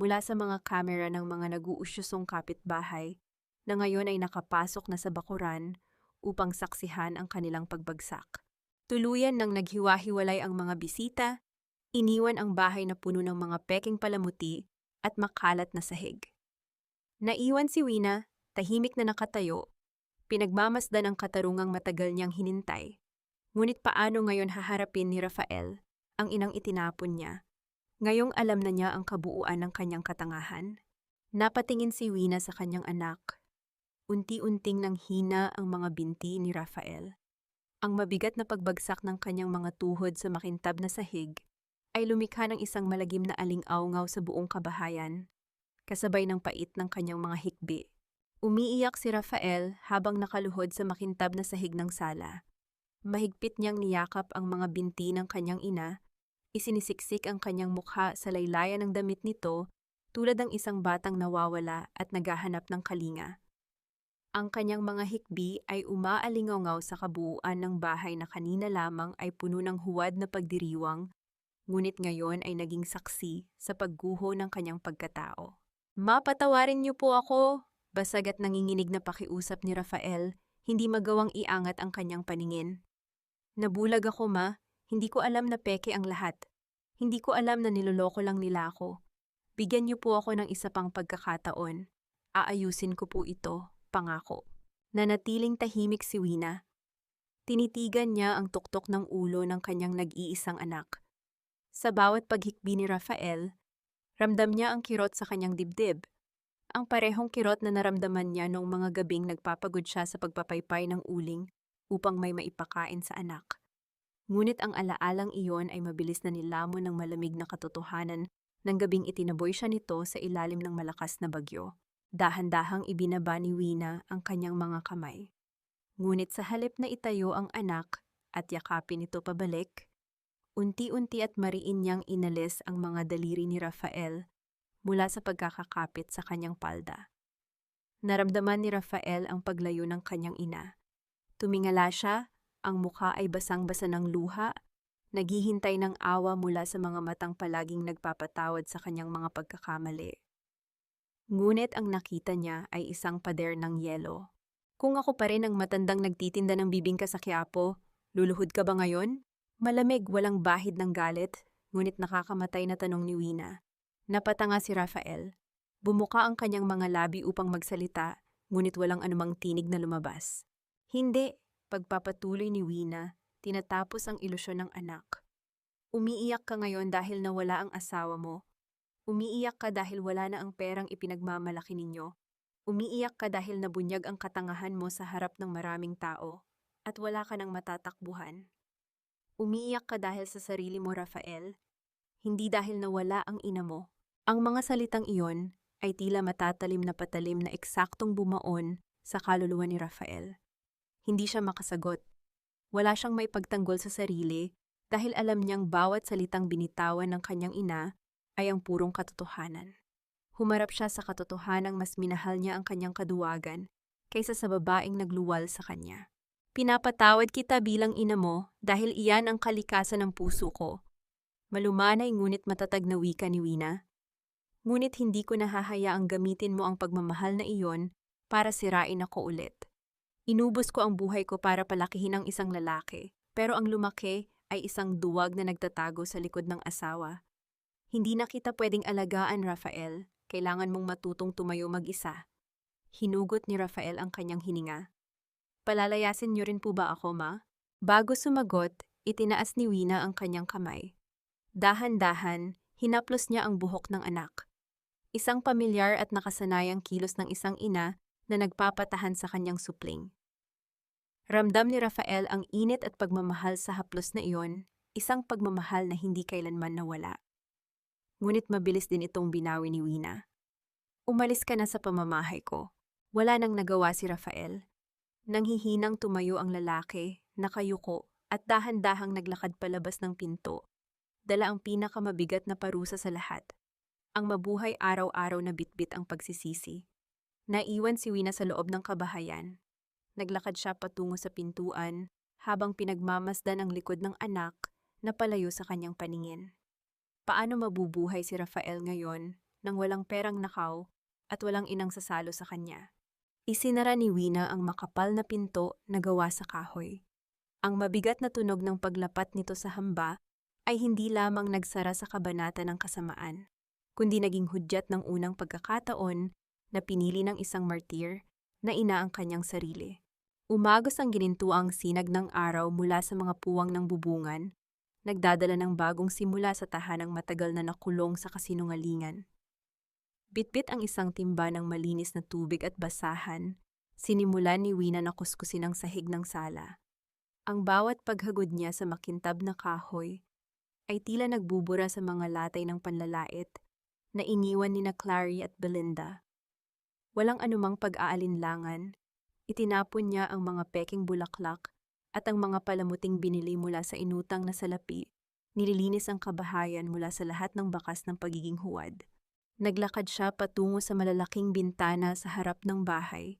mula sa mga kamera ng mga nag-uusyusong kapitbahay na ngayon ay nakapasok na sa bakuran upang saksihan ang kanilang pagbagsak. Tuluyan nang naghiwa-hiwalay ang mga bisita, iniwan ang bahay na puno ng mga peking palamuti at makalat na sahig. Naiwan si Wina, tahimik na nakatayo, pinagmamasdan ang katarungang matagal niyang hinintay. Ngunit paano ngayon haharapin ni Rafael, ang inang itinapon niya? Ngayong alam na niya ang kabuuan ng kanyang katangahan. Napatingin si Wina sa kanyang anak. Unti-unting nanghina ang mga binti ni Rafael. Ang mabigat na pagbagsak ng kanyang mga tuhod sa makintab na sahig ay lumikha ng isang malagim na aling-awngaw sa buong kabahayan, kasabay ng pait ng kanyang mga hikbi. Umiiyak si Rafael habang nakaluhod sa makintab na sahig ng sala. Mahigpit niyang niyakap ang mga binti ng kanyang ina, isinisiksik ang kanyang mukha sa laylayan ng damit nito tulad ng isang batang nawawala at naghahanap ng kalinga. Ang kanyang mga hikbi ay umaalingaw sa kabuuan ng bahay na kanina lamang ay puno ng huwad na pagdiriwang, ngunit ngayon ay naging saksi sa pagguho ng kanyang pagkatao. "Mapatawarin niyo po ako," basag at nanginginig na pakiusap ni Rafael, hindi magawang iangat ang kanyang paningin. "Nabulag ako, ma. Hindi ko alam na peke ang lahat. Hindi ko alam na niloloko lang nila ako. Bigyan niyo po ako ng isa pang pagkakataon. Aayusin ko po ito, pangako." Nanatiling tahimik si Wina. Tinitigan niya ang tuktok ng ulo ng kanyang nag-iisang anak. Sa bawat paghikbi ni Rafael, ramdam niya ang kirot sa kanyang dibdib. Ang parehong kirot na naramdaman niya noong mga gabing nagpapagod siya sa pagpapaypay ng uling upang may maipakain sa anak. Ngunit ang alaalang iyon ay mabilis na nilamon ng malamig na katotohanan ng gabing itinaboy siya nito sa ilalim ng malakas na bagyo. Dahan-dahang ibinaba ni Wina ang kanyang mga kamay. Ngunit sa halip na itayo ang anak at yakapin ito pabalik, unti-unti at mariin niyang inalis ang mga daliri ni Rafael mula sa pagkakakapit sa kanyang palda. Naramdaman ni Rafael ang paglayo ng kanyang ina. Tumingala siya, ang mukha ay basang-basa ng luha, naghihintay ng awa mula sa mga matang palaging nagpapatawad sa kanyang mga pagkakamali. Ngunit ang nakita niya ay isang pader ng yelo. "Kung ako pa rin ang matandang nagtitinda ng bibingka sa Quiapo, luluhod ka ba ngayon?" Malamig, walang bahid ng galit, ngunit nakakamatay na tanong ni Wina. Napatanga si Rafael. Bumuka ang kanyang mga labi upang magsalita, ngunit walang anumang tinig na lumabas. "Hindi," pagpapatuloy ni Wina, tinatapos ang ilusyon ng anak. "Umiiyak ka ngayon dahil nawala ang asawa mo. Umiiyak ka dahil wala na ang perang ipinagmamalaki ninyo. Umiiyak ka dahil nabunyag ang katangahan mo sa harap ng maraming tao at wala ka ng matatakbuhan. Umiiyak ka dahil sa sarili mo, Rafael, hindi dahil nawala ang ina mo." Ang mga salitang iyon ay tila matatalim na patalim na eksaktong bumaon sa kaluluwa ni Rafael. Hindi siya makasagot. Wala siyang maipagtanggol sa sarili dahil alam niyang bawat salitang binitawan ng kanyang ina ay ang purong katotohanan. Humarap siya sa katotohanang mas minahal niya ang kanyang kaduwagan kaysa sa babaeng nagluwal sa kanya. "Pinapatawad kita bilang ina mo dahil iyan ang kalikasan ng puso ko." Malumanay ngunit matatag na wika ni Wina. "Ngunit hindi ko nahahayaang gamitin mo ang pagmamahal na iyon para sirain ako ulit. Inubos ko ang buhay ko para palakihin ang isang lalaki, pero ang lumaki ay isang duwag na nagtatago sa likod ng asawa. Hindi na kita pwedeng alagaan, Rafael. Kailangan mong matutong tumayo mag-isa." Hinugot ni Rafael ang kanyang hininga. "Palalayasin niyo rin po ba ako, ma?" Bago sumagot, itinaas ni Wina ang kanyang kamay. Dahan-dahan, hinaplos niya ang buhok ng anak. Isang pamilyar at nakasanayang kilos ng isang ina na nagpapatahan sa kanyang supling. Ramdam ni Rafael ang init at pagmamahal sa haplos na iyon, isang pagmamahal na hindi kailanman nawala. Ngunit mabilis din itong binawi ni Wina. Umalis ka na sa pamamahay ko. Wala nang nagawa si Rafael. Nanghihinang tumayo ang lalaki, nakayuko, at dahan-dahang naglakad palabas ng pinto. Dala ang pinakamabigat na parusa sa lahat. Ang mabuhay araw-araw na bitbit ang pagsisisi. Naiwan si Wina sa loob ng kabahayan. Naglakad siya patungo sa pintuan habang pinagmamasdan ang likod ng anak na palayo sa kanyang paningin. Paano mabubuhay si Rafael ngayon nang walang perang nakaw at walang inang sasalo sa kanya? Isinara ni Wina ang makapal na pinto na gawa sa kahoy. Ang mabigat na tunog ng paglapat nito sa hamba ay hindi lamang nagsara sa kabanata ng kasamaan, kundi naging hudyat ng unang pagkakataon na pinili ng isang martir na ina ang kanyang sarili. Umagos ang ginintuang sinag ng araw mula sa mga puwang ng bubungan, nagdadala ng bagong simula sa tahanang matagal na nakulong sa kasinungalingan. Bitbit ang isang timba ng malinis na tubig at basahan, sinimulan ni Wina na kuskusin ang sahig ng sala. Ang bawat paghagod niya sa makintab na kahoy ay tila nagbubura sa mga latay ng panlalait na iniwan ni na Clary at Belinda. Walang anumang pag-aalinlangan, itinapon niya ang mga peking bulaklak at ang mga palamuting binili mula sa inutang na salapi, nililinis ang kabahayan mula sa lahat ng bakas ng pagiging huwad. Naglakad siya patungo sa malalaking bintana sa harap ng bahay,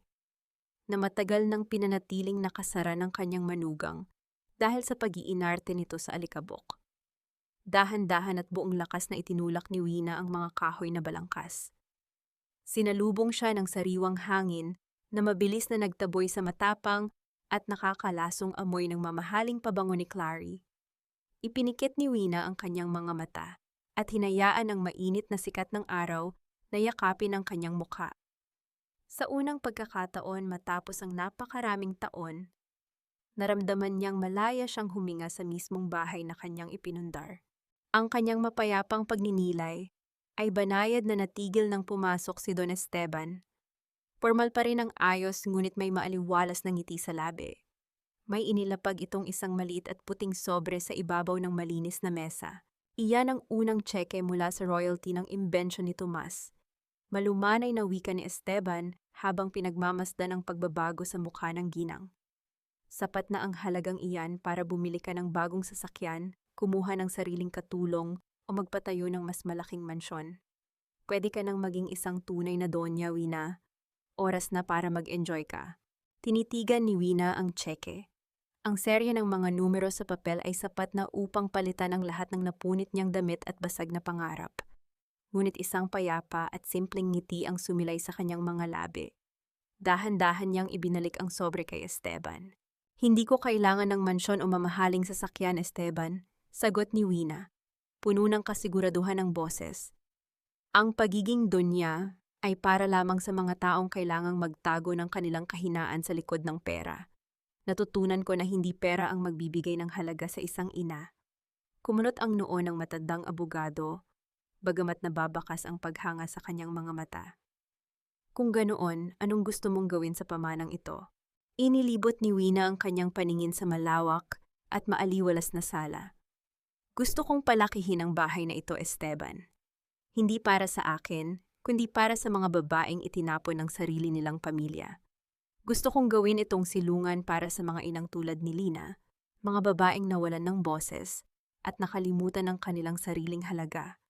na matagal nang pinanatiling nakasara ng kanyang manugang dahil sa pag-iinarte nito sa alikabok. Dahan-dahan at buong lakas na itinulak ni Wina ang mga kahoy na balangkas. Sinalubong siya ng sariwang hangin na mabilis na nagtaboy sa matapang at nakakalasong amoy ng mamahaling pabango ni Clary. Ipinikit ni Wina ang kanyang mga mata at hinayaan ang mainit na sikat ng araw na yakapin ang kanyang mukha. Sa unang pagkakataon matapos ang napakaraming taon, naramdaman niyang malaya siyang huminga sa mismong bahay na kanyang ipinundar. Ang kanyang mapayapang pagninilay ay banayad na natigil nang pumasok si Don Esteban. Formal pa rin ang ayos ngunit may maaliwalas na ngiti sa labi. May inilapag itong isang maliit at puting sobre sa ibabaw ng malinis na mesa. Iyan ang unang tseke mula sa royalty ng imbensyon ni Tomas. Malumanay na wika ni Esteban habang pinagmamasdan ang pagbabago sa mukha ng ginang. Sapat na ang halagang iyan para bumili ka ng bagong sasakyan, kumuha ng sariling katulong o magpatayo ng mas malaking mansyon. Pwede ka nang maging isang tunay na donya, Wina. Oras na para mag-enjoy ka. Tinitigan ni Wina ang tseke. Ang serye ng mga numero sa papel ay sapat na upang palitan ang lahat ng napunit niyang damit at basag na pangarap. Ngunit isang payapa at simpleng ngiti ang sumilay sa kanyang mga labi. Dahan-dahan niyang ibinalik ang sobre kay Esteban. Hindi ko kailangan ng mansyon o mamahaling sasakyan, Esteban, sagot ni Wina, puno ng kasiguraduhan ng boses. Ang pagiging donya ay para lamang sa mga taong kailangang magtago ng kanilang kahinaan sa likod ng pera. Natutunan ko na hindi pera ang magbibigay ng halaga sa isang ina. Kumunot ang noo ng matandang abogado, bagamat nababakas ang paghanga sa kanyang mga mata. Kung ganoon, anong gusto mong gawin sa pamanang ito? Inilibot ni Wina ang kanyang paningin sa malawak at maaliwalas na sala. Gusto kong palakihin ang bahay na ito, Esteban. Hindi para sa akin, kundi para sa mga babaeng itinapon ng sarili nilang pamilya. Gusto kong gawin itong silungan para sa mga inang tulad ni Lina, mga babaeng nawalan ng boses at nakalimutan ng kanilang sariling halaga.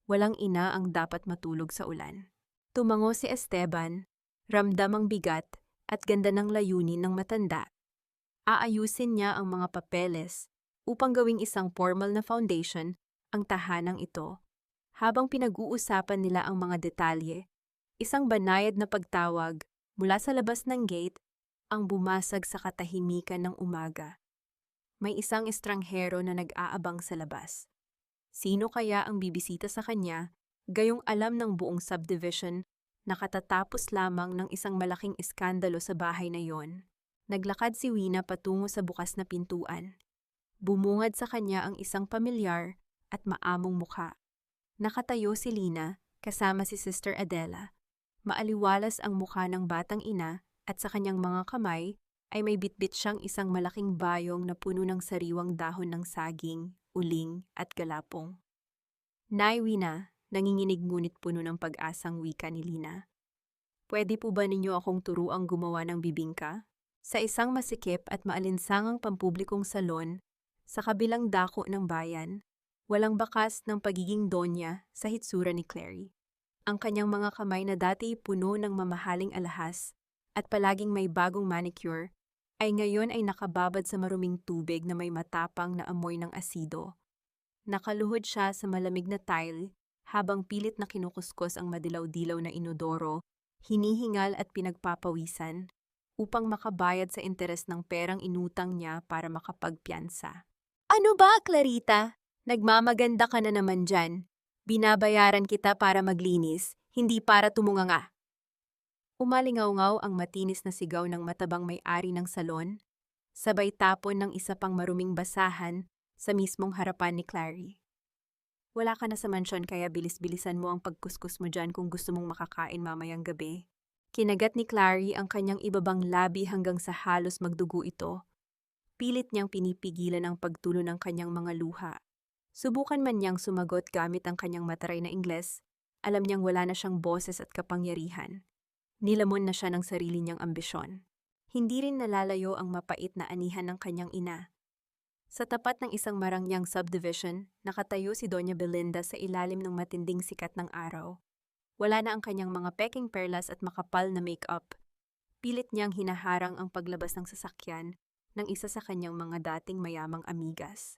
Walang ina ang dapat matulog sa ulan. Tumango si Esteban, ramdam ang bigat at ganda ng layunin ng matanda. Aayusin niya ang mga papeles upang gawing isang formal na foundation ang tahanang ito. Habang pinag-uusapan nila ang mga detalye, isang banayad na pagtawag mula sa labas ng gate ang bumasag sa katahimikan ng umaga. May isang estranghero na nag-aabang sa labas. Sino kaya ang bibisita sa kanya, gayong alam ng buong subdivision na katatapos lamang ng isang malaking iskandalo sa bahay na yon? Naglakad si Wina patungo sa bukas na pintuan. Bumungad sa kanya ang isang pamilyar at maamong mukha. Nakatayo si Lina kasama si Sister Adela. Maaliwalas ang mukha ng batang ina at sa kanyang mga kamay ay may bitbit siyang isang malaking bayong na puno ng sariwang dahon ng saging, uling at galapong. Nay Wina, nanginginig ngunit puno ng pag-asang wika ni Lina. Pwede po ba ninyo akong turuang gumawa ng bibingka? Sa isang masikip at maalinsangang pampublikong salon, sa kabilang dako ng bayan, walang bakas ng pagiging donya sa hitsura ni Clary. Ang kanyang mga kamay na dati puno ng mamahaling alahas at palaging may bagong manicure, ay ngayon ay nakababad sa maruming tubig na may matapang na amoy ng asido. Nakaluhod siya sa malamig na tile habang pilit na kinukuskus ang madilaw-dilaw na inodoro, hinihingal at pinagpapawisan upang makabayad sa interes ng perang inutang niya para makapagpiyansa. Ano ba, Clarita? Nagmamaganda ka na naman dyan. Binabayaran kita para maglinis, hindi para tumunganga. Umalingaw-ngaw ang matinis na sigaw ng matabang may-ari ng salon, sabay tapon ng isa pang maruming basahan sa mismong harapan ni Clary. Wala ka na sa mansyon kaya bilis-bilisan mo ang pagkuskus mo dyan kung gusto mong makakain mamayang gabi. Kinagat ni Clary ang kanyang ibabang labi hanggang sa halos magdugo ito. Pilit niyang pinipigilan ang pagtulo ng kanyang mga luha. Subukan man niyang sumagot gamit ang kanyang mataray na Ingles, alam niyang wala na siyang boses at kapangyarihan. Nilamon na siya ng sarili niyang ambisyon. Hindi rin nalalayo ang mapait na anihan ng kanyang ina. Sa tapat ng isang marangyang subdivision, nakatayo si Doña Belinda sa ilalim ng matinding sikat ng araw. Wala na ang kanyang mga peking perlas at makapal na make-up. Pilit niyang hinaharang ang paglabas ng sasakyan ng isa sa kanyang mga dating mayamang amigas.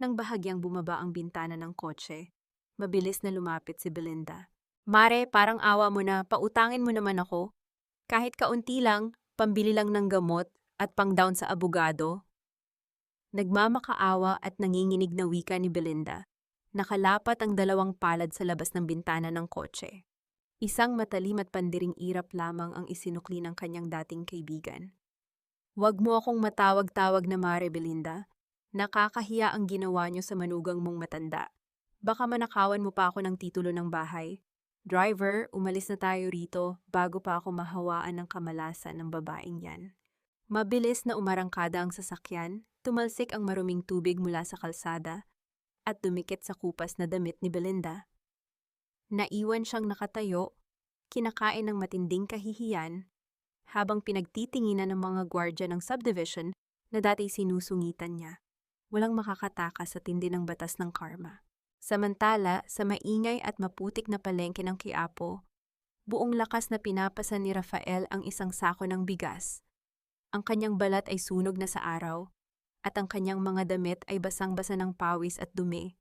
Nang bahagyang bumaba ang bintana ng kotse, mabilis na lumapit si Belinda. Mare, parang awa mo na, pautangin mo naman ako. Kahit kaunti lang, pambili lang ng gamot at pang-down sa abogado. Nagmamakaawa at nanginginig na wika ni Belinda. Nakalapat ang dalawang palad sa labas ng bintana ng kotse. Isang matalim at pandiring irap lamang ang isinukli ng kanyang dating kaibigan. Huwag mo akong matawag-tawag na Mare, Belinda. Nakakahiya ang ginawa niyo sa manugang mong matanda. Baka manakawan mo pa ako ng titulo ng bahay. Driver, umalis na tayo rito bago pa ako mahawaan ng kamalasan ng babaeng yan. Mabilis na umarangkada ang sasakyan, tumalsik ang maruming tubig mula sa kalsada, at dumikit sa kupas na damit ni Belinda. Naiwan siyang nakatayo, kinakain ng matinding kahihiyan, habang pinagtitinginan ng mga gwardya ng subdivision na dati sinusungitan niya. Walang makakatakas sa tindi ng batas ng karma. Samantala, sa maingay at maputik na palengke ng Quiapo, buong lakas na pinapasa ni Rafael ang isang sako ng bigas. Ang kanyang balat ay sunog na sa araw, at ang kanyang mga damit ay basang-basa ng pawis at dumi.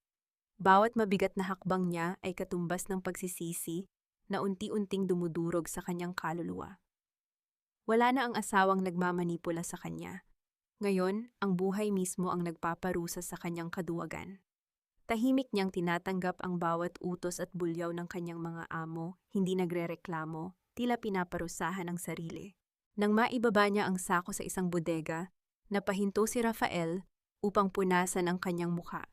Bawat mabigat na hakbang niya ay katumbas ng pagsisisi na unti-unting dumudurog sa kanyang kaluluwa. Wala na ang asawang nagmamanipula sa kanya. Ngayon, ang buhay mismo ang nagpaparusa sa kanyang kaduwagan. Tahimik niyang tinatanggap ang bawat utos at bulyaw ng kanyang mga amo, hindi nagrereklamo, tila pinaparusahan ang sarili. Nang maibaba niya ang sako sa isang bodega, napahinto si Rafael upang punasan ang kanyang mukha.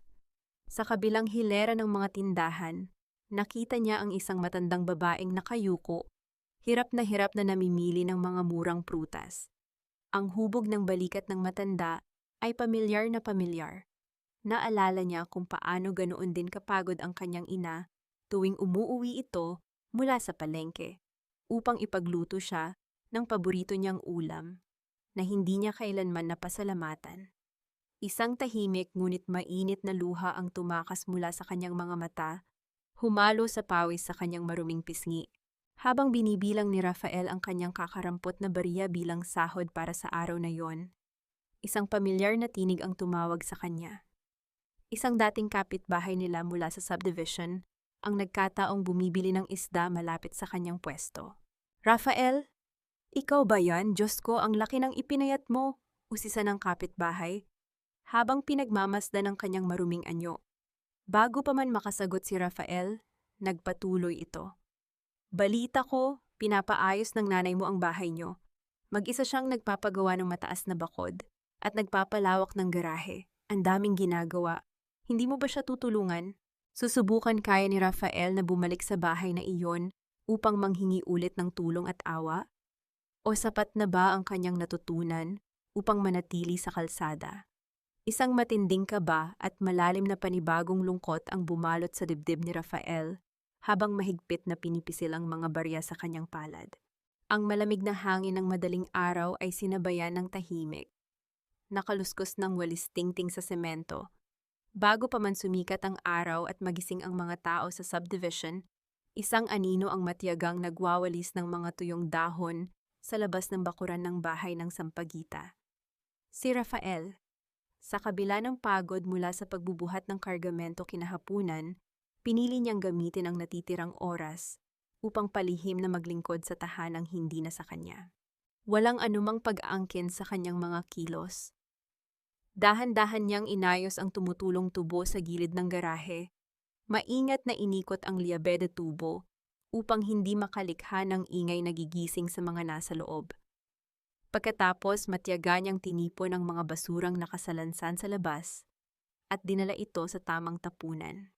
Sa kabilang hilera ng mga tindahan, nakita niya ang isang matandang babaeng nakayuko, hirap na namimili ng mga murang prutas. Ang hubog ng balikat ng matanda ay pamilyar na pamilyar. Naalala niya kung paano ganoon din kapagod ang kanyang ina tuwing umuuwi ito mula sa palengke upang ipagluto siya ng paborito niyang ulam na hindi niya kailanman napasalamatan. Isang tahimik ngunit mainit na luha ang tumakas mula sa kanyang mga mata, humalo sa pawis sa kanyang maruming pisngi. Habang binibilang ni Rafael ang kanyang kakarampot na bariya bilang sahod para sa araw na yon, isang pamilyar na tinig ang tumawag sa kanya. Isang dating kapitbahay nila mula sa subdivision ang nagkataong bumibili ng isda malapit sa kanyang pwesto. Rafael, ikaw ba yan? Diyos ko, ang laki ng ipinayat mo, usisa ng kapitbahay, habang pinagmamasdan ng kanyang maruming anyo. Bago pa man makasagot si Rafael, nagpatuloy ito. Balita ko, pinapaayos ng nanay mo ang bahay niyo. Mag-isa siyang nagpapagawa ng mataas na bakod at nagpapalawak ng garahe. Ang daming ginagawa. Hindi mo ba siya tutulungan? Susubukan kaya ni Rafael na bumalik sa bahay na iyon upang manghingi ulit ng tulong at awa? O sapat na ba ang kanyang natutunan upang manatili sa kalsada? Isang matinding kaba at malalim na panibagong lungkot ang bumalot sa dibdib ni Rafael habang mahigpit na pinipisil ang mga barya sa kanyang palad. Ang malamig na hangin ng madaling araw ay sinabayan ng tahimik. Nakaluskos ng walis tingting sa semento. Bago pa man sumikat ang araw at magising ang mga tao sa subdivision, isang anino ang matiyagang nagwawalis ng mga tuyong dahon sa labas ng bakuran ng bahay ng Sampaguita. Si Rafael, sa kabila ng pagod mula sa pagbubuhat ng kargamento kinahapunan, pinili niyang gamitin ang natitirang oras upang palihim na maglingkod sa tahanang hindi na sa kanya. Walang anumang pag-aangkin sa kanyang mga kilos. Dahan-dahan niyang inayos ang tumutulong tubo sa gilid ng garahe. Maingat na inikot ang liabe de tubo upang hindi makalikha ng ingay na gigising sa mga nasa loob. Pagkatapos matiyaga niyang tinipon ang mga basurang nakasalansan sa labas at dinala ito sa tamang tapunan.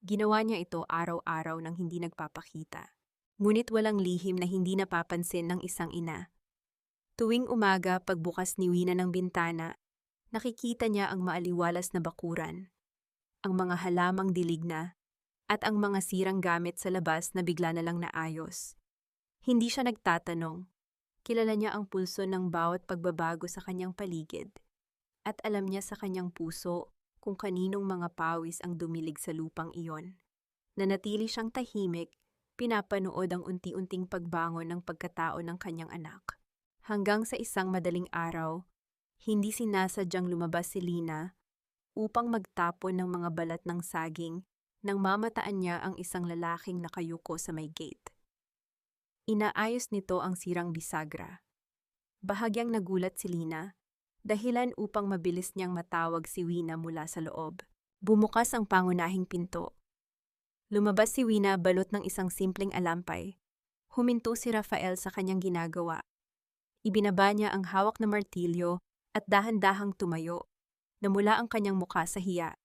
Ginawa niya ito araw-araw nang hindi nagpapakita. Ngunit walang lihim na hindi napapansin ng isang ina. Tuwing umaga pagbukas ni Wina ng bintana, nakikita niya ang maaliwalas na bakuran, ang mga halamang dilig na, at ang mga sirang gamit sa labas na bigla na lang naayos. Hindi siya nagtatanong. Kilala niya ang pulso ng bawat pagbabago sa kanyang paligid. At alam niya sa kanyang puso kung kaninong mga pawis ang dumilig sa lupang iyon. Nanatili siyang tahimik, pinapanood ang unti-unting pagbangon ng pagkatao ng kanyang anak. Hanggang sa isang madaling araw, hindi sinasadyang lumabas si Lina upang magtapon ng mga balat ng saging nang mamataan niya ang isang lalaking nakayuko sa may gate. Inaayos nito ang sirang bisagra. Bahagyang nagulat si Lina, dahilan upang mabilis niyang matawag si Wina mula sa loob. Bumukas ang pangunahing pinto. Lumabas si Wina balot ng isang simpleng alampay. Huminto si Rafael sa kanyang ginagawa. Ibinaba niya ang hawak na martilyo at dahan-dahang tumayo. Namula ang kanyang mukha sa hiya.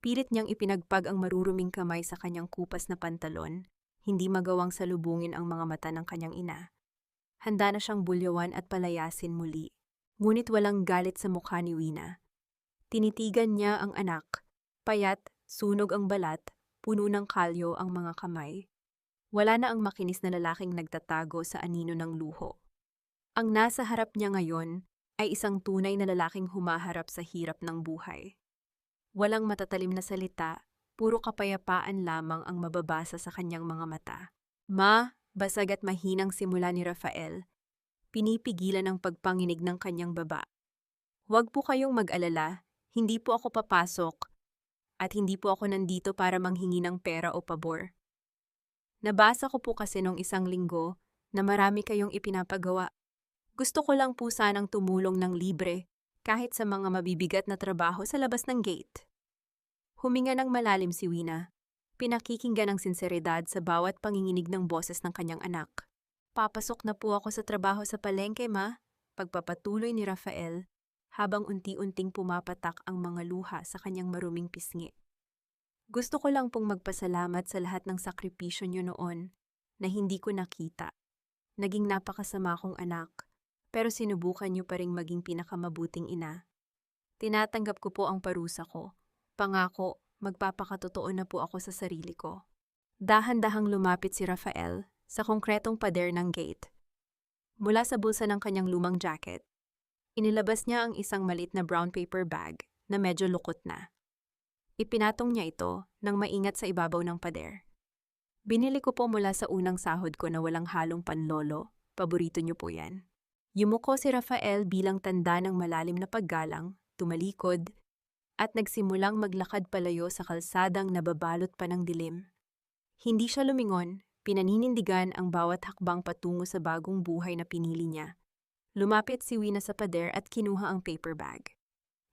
Pilit niyang ipinagpag ang maruruming kamay sa kanyang kupas na pantalon, hindi magawang salubungin ang mga mata ng kanyang ina. Handa na siyang bulyawan at palayasin muli. Ngunit walang galit sa mukha ni Wina. Tinitigan niya ang anak. Payat, sunog ang balat, puno ng kalyo ang mga kamay. Wala na ang makinis na lalaking nagtatago sa anino ng luho. Ang nasa harap niya ngayon ay isang tunay na lalaking humaharap sa hirap ng buhay. Walang matatalim na salita, puro kapayapaan lamang ang mababasa sa kanyang mga mata. Basag at mahinang simula ni Rafael. Pinipigilan ang pagpanginig ng kanyang baba. Huwag po kayong mag-alala, hindi po ako papasok, at hindi po ako nandito para manghingi ng pera o pabor. Nabasa ko po kasi nung isang linggo na marami kayong ipinapagawa. Gusto ko lang po sanang tumulong ng libre, kahit sa mga mabibigat na trabaho sa labas ng gate. Huminga ng malalim si Wina. Pinakikinggan ang sinseridad sa bawat panginginig ng boses ng kanyang anak. Papasok na po ako sa trabaho sa palengke, ma. Pagpapatuloy ni Rafael, habang unti-unting pumapatak ang mga luha sa kanyang maruming pisngi. Gusto ko lang pong magpasalamat sa lahat ng sakripisyo niyo noon na hindi ko nakita. Naging napakasama kong anak, pero sinubukan niyo pa ring maging pinakamabuting ina. Tinatanggap ko po ang parusa ko. Pangako, magpapakatotoo na po ako sa sarili ko. Dahan-dahang lumapit si Rafael sa konkretong pader ng gate. Mula sa bulsa ng kanyang lumang jacket, inilabas niya ang isang maliit na brown paper bag na medyo lukot na. Ipinatong niya ito nang maingat sa ibabaw ng pader. Binili ko po mula sa unang sahod ko na walang halong panlolo. Paborito niyo po yan. Yumuko si Rafael bilang tanda ng malalim na paggalang, tumalikod, at nagsimulang maglakad palayo sa kalsadang nababalot pa ng dilim. Hindi siya lumingon, pinaninindigan ang bawat hakbang patungo sa bagong buhay na pinili niya. Lumapit si Wina sa pader at kinuha ang paper bag.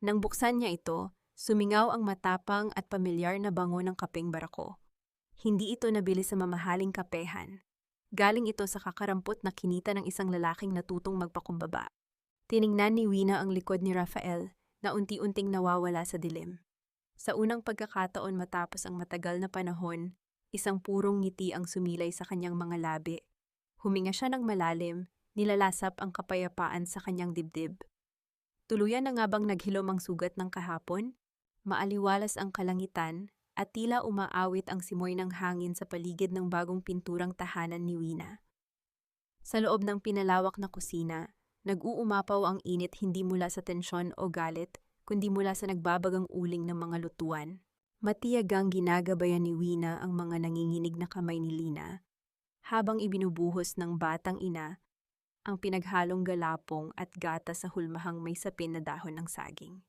Nang buksan niya ito, sumingaw ang matapang at pamilyar na bango ng kapeng barako. Hindi ito nabili sa mamahaling kapehan. Galing ito sa kakarampot na kinita ng isang lalaking natutong magpakumbaba. Tiningnan ni Wina ang likod ni Rafael na unti-unting nawawala sa dilim. Sa unang pagkakataon matapos ang matagal na panahon, isang purong ngiti ang sumilay sa kanyang mga labi. Huminga siya ng malalim, nilalasap ang kapayapaan sa kanyang dibdib. Tuluyan na nga bang naghilom ang sugat ng kahapon? Maaliwalas ang kalangitan at tila umaawit ang simoy ng hangin sa paligid ng bagong pinturang tahanan ni Wina. Sa loob ng pinalawak na kusina, nag-uumapaw ang init hindi mula sa tensyon o galit, kundi mula sa nagbabagang uling ng mga lutuan. Matiyagang ginagabayan ni Wina ang mga nanginginig na kamay ni Lina, habang ibinubuhos ng batang ina ang pinaghalong galapong at gata sa hulmahang may sapin na dahon ng saging.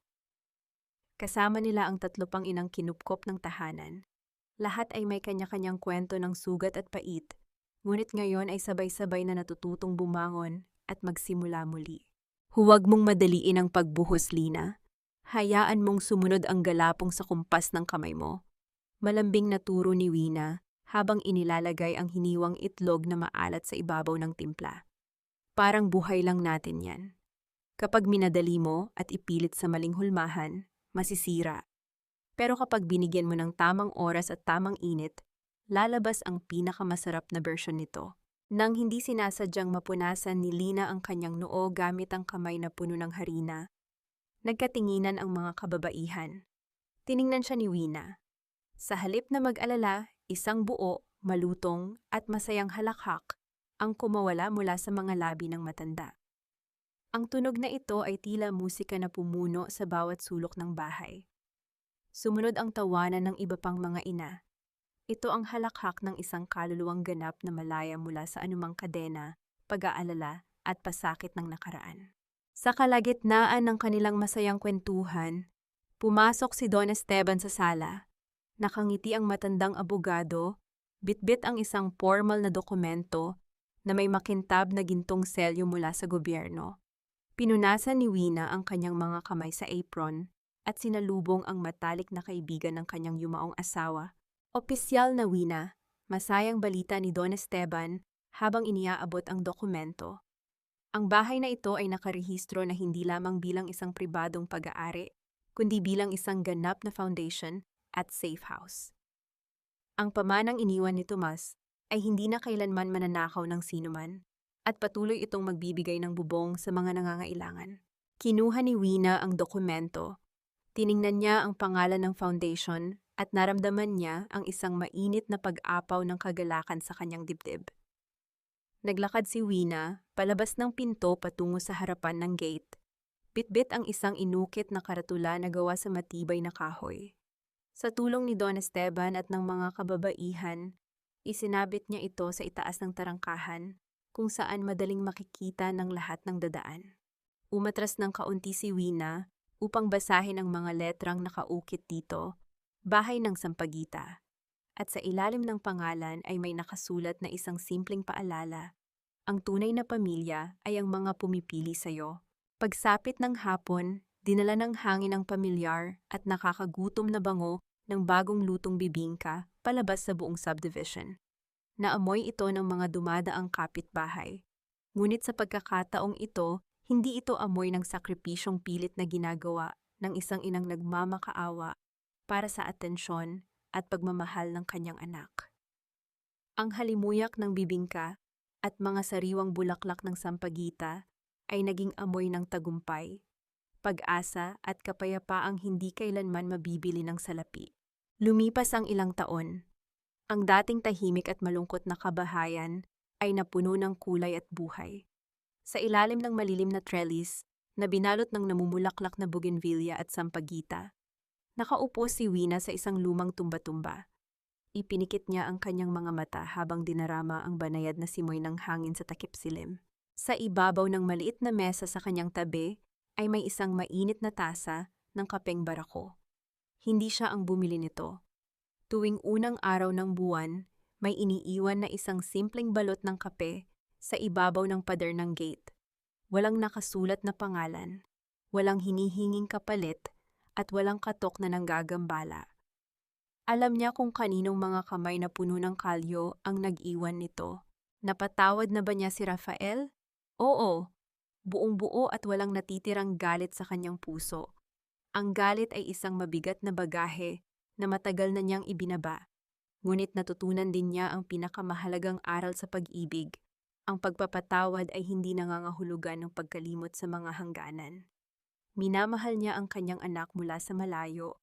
Kasama nila ang 3 pang inang kinupkop ng tahanan. Lahat ay may kanya-kanyang kwento ng sugat at pait, ngunit ngayon ay sabay-sabay na natututong bumangon at magsimula muli. Huwag mong madaliin ang pagbuhos, Lina. Hayaan mong sumunod ang galapong sa kumpas ng kamay mo. Malambing na turo ni Wina habang inilalagay ang hiniwang itlog na maalat sa ibabaw ng timpla. Parang buhay lang natin yan. Kapag minadali mo at ipilit sa maling hulmahan, masisira. Pero kapag binigyan mo ng tamang oras at tamang init, lalabas ang pinakamasarap na bersyon nito. Nang hindi sinasadyang mapunasan ni Lina ang kanyang noo gamit ang kamay na puno ng harina, nagkatinginan ang mga kababaihan. Tiningnan siya ni Wina. Sa halip na mag-alala, isang buo, malutong at masayang halakhak ang kumawala mula sa mga labi ng matanda. Ang tunog na ito ay tila musika na pumuno sa bawat sulok ng bahay. Sumunod ang tawanan ng iba pang mga ina. Ito ang halakhak ng isang kaluluwang ganap na malaya mula sa anumang kadena, pag-aalala at pasakit ng nakaraan. Sa kalagitnaan ng kanilang masayang kwentuhan, pumasok si Don Esteban sa sala. Nakangiti ang matandang abogado, bitbit ang isang formal na dokumento na may makintab na gintong selyo mula sa gobyerno. Pinunasan ni Wina ang kanyang mga kamay sa apron at sinalubong ang matalik na kaibigan ng kanyang yumaong asawa. Opisyal na Wina, masayang balita ni Don Esteban habang iniaabot ang dokumento. Ang bahay na ito ay nakarehistro na hindi lamang bilang isang pribadong pag-aari, kundi bilang isang ganap na foundation at safe house. Ang pamanang iniwan ni Tomas ay hindi na kailanman mananakaw ng sinuman at patuloy itong magbibigay ng bubong sa mga nangangailangan. Kinuha ni Wina ang dokumento, tiningnan niya ang pangalan ng foundation at naramdaman niya ang isang mainit na pag-apaw ng kagalakan sa kanyang dibdib. Naglakad si Wina palabas ng pinto patungo sa harapan ng gate. Bitbit ang isang inukit na karatula na gawa sa matibay na kahoy. Sa tulong ni Don Esteban at ng mga kababaihan, isinabit niya ito sa itaas ng tarangkahan kung saan madaling makikita ng lahat ng dadaan. Umatras ng kaunti si Wina upang basahin ang mga letrang nakaukit dito, Bahay ng Sampaguita. At sa ilalim ng pangalan ay may nakasulat na isang simpleng paalala. Ang tunay na pamilya ay ang mga pumipili sa'yo. Pagsapit ng hapon, dinala ng hangin ang pamilyar at nakakagutom na bango ng bagong lutong bibingka palabas sa buong subdivision. Naamoy ito ng mga dumadaang kapitbahay. Ngunit sa pagkakataong ito, hindi ito amoy ng sakripisyong pilit na ginagawa ng isang inang nagmamakaawa para sa atensyon at pagmamahal ng kanyang anak. Ang halimuyak ng bibingka at mga sariwang bulaklak ng sampagita ay naging amoy ng tagumpay, pag-asa at kapayapaang hindi kailanman mabibili ng salapi. Lumipas ang ilang taon. Ang dating tahimik at malungkot na kabahayan ay napuno ng kulay at buhay. Sa ilalim ng malilim na trellis na binalot ng namumulaklak na bougainvillea at sampagita, nakaupo si Wina sa isang lumang tumba-tumba. Ipinikit niya ang kanyang mga mata habang dinarama ang banayad na simoy ng hangin sa takip silim. Sa ibabaw ng maliit na mesa sa kanyang tabi ay may isang mainit na tasa ng kapeng barako. Hindi siya ang bumili nito. Tuwing unang araw ng buwan, may iniiwan na isang simpleng balot ng kape sa ibabaw ng pader ng gate. Walang nakasulat na pangalan, walang hinihinging kapalit, at walang katok na nanggagambala. Alam niya kung kaninong mga kamay na puno ng kalyo ang nag-iwan nito. Napatawad na ba niya si Rafael? Oo, buong-buo at walang natitirang galit sa kanyang puso. Ang galit ay isang mabigat na bagahe na matagal na niyang ibinaba. Ngunit natutunan din niya ang pinakamahalagang aral sa pag-ibig. Ang pagpapatawad ay hindi nangangahulugan ng pagkalimot sa mga hangganan. Minamahal niya ang kanyang anak mula sa malayo.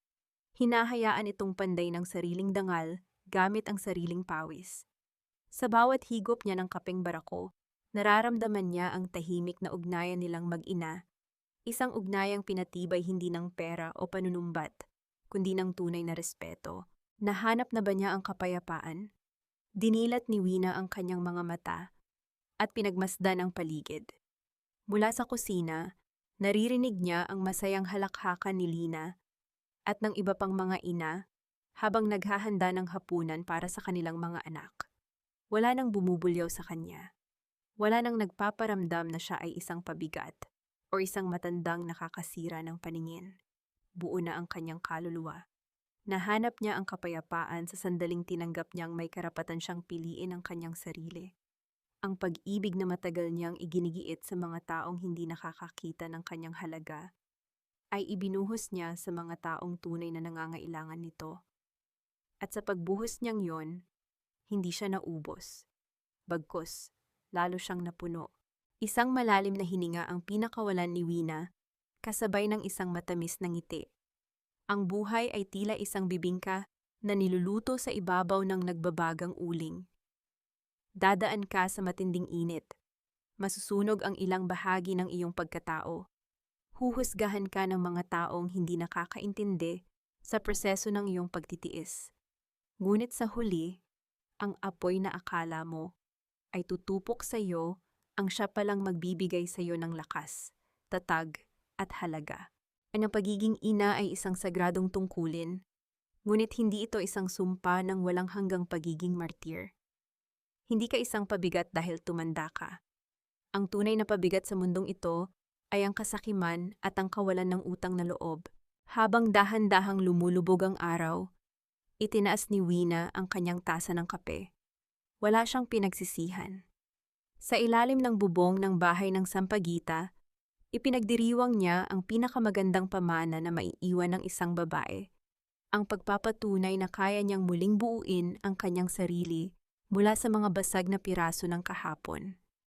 Hinahayaan itong panday ng sariling dangal gamit ang sariling pawis. Sa bawat higop niya ng kapeng barako, nararamdaman niya ang tahimik na ugnayan nilang mag-ina. Isang ugnayang pinatibay hindi ng pera o panunumbat, kundi ng tunay na respeto. Nahanap na ba niya ang kapayapaan? Dinilat ni Wina ang kanyang mga mata at pinagmasdan ang paligid. Mula sa kusina, naririnig niya ang masayang halakhakan ni Lina at ng iba pang mga ina habang naghahanda ng hapunan para sa kanilang mga anak. Wala nang bumubulyaw sa kanya. Wala nang nagpaparamdam na siya ay isang pabigat o isang matandang nakakasira ng paningin. Buo na ang kanyang kaluluwa. Nahanap niya ang kapayapaan sa sandaling tinanggap niyang may karapatan siyang piliin ang kanyang sarili. Ang pag-ibig na matagal niyang iginigiit sa mga taong hindi nakakakita ng kanyang halaga ay ibinuhos niya sa mga taong tunay na nangangailangan nito. At sa pagbuhos niyang yon, hindi siya naubos. Bagkus, lalo siyang napuno. Isang malalim na hininga ang pinakawalan ni Wina, kasabay ng isang matamis na ngiti. Ang buhay ay tila isang bibingka na niluluto sa ibabaw ng nagbabagang uling. Dadaan ka sa matinding init. Masusunog ang ilang bahagi ng iyong pagkatao. Huhusgahan ka ng mga taong hindi nakakaintindi sa proseso ng iyong pagtitiis. Ngunit sa huli, ang apoy na akala mo ay tutupok sa iyo ang siya palang magbibigay sa iyo ng lakas, tatag at halaga. Ang pagiging ina ay isang sagradong tungkulin, ngunit hindi ito isang sumpa ng walang hanggang pagiging martir. Hindi ka isang pabigat dahil tumanda ka. Ang tunay na pabigat sa mundong ito ay ang kasakiman at ang kawalan ng utang na loob. Habang dahan-dahang lumulubog ang araw, itinaas ni Wina ang kanyang tasa ng kape. Wala siyang pinagsisihan. Sa ilalim ng bubong ng bahay ng Sampaguita, ipinagdiriwang niya ang pinakamagandang pamana na maiiwan ng isang babae. Ang pagpapatunay na kaya niyang muling buuin ang kanyang sarili mula sa mga basag na piraso ng kahapon.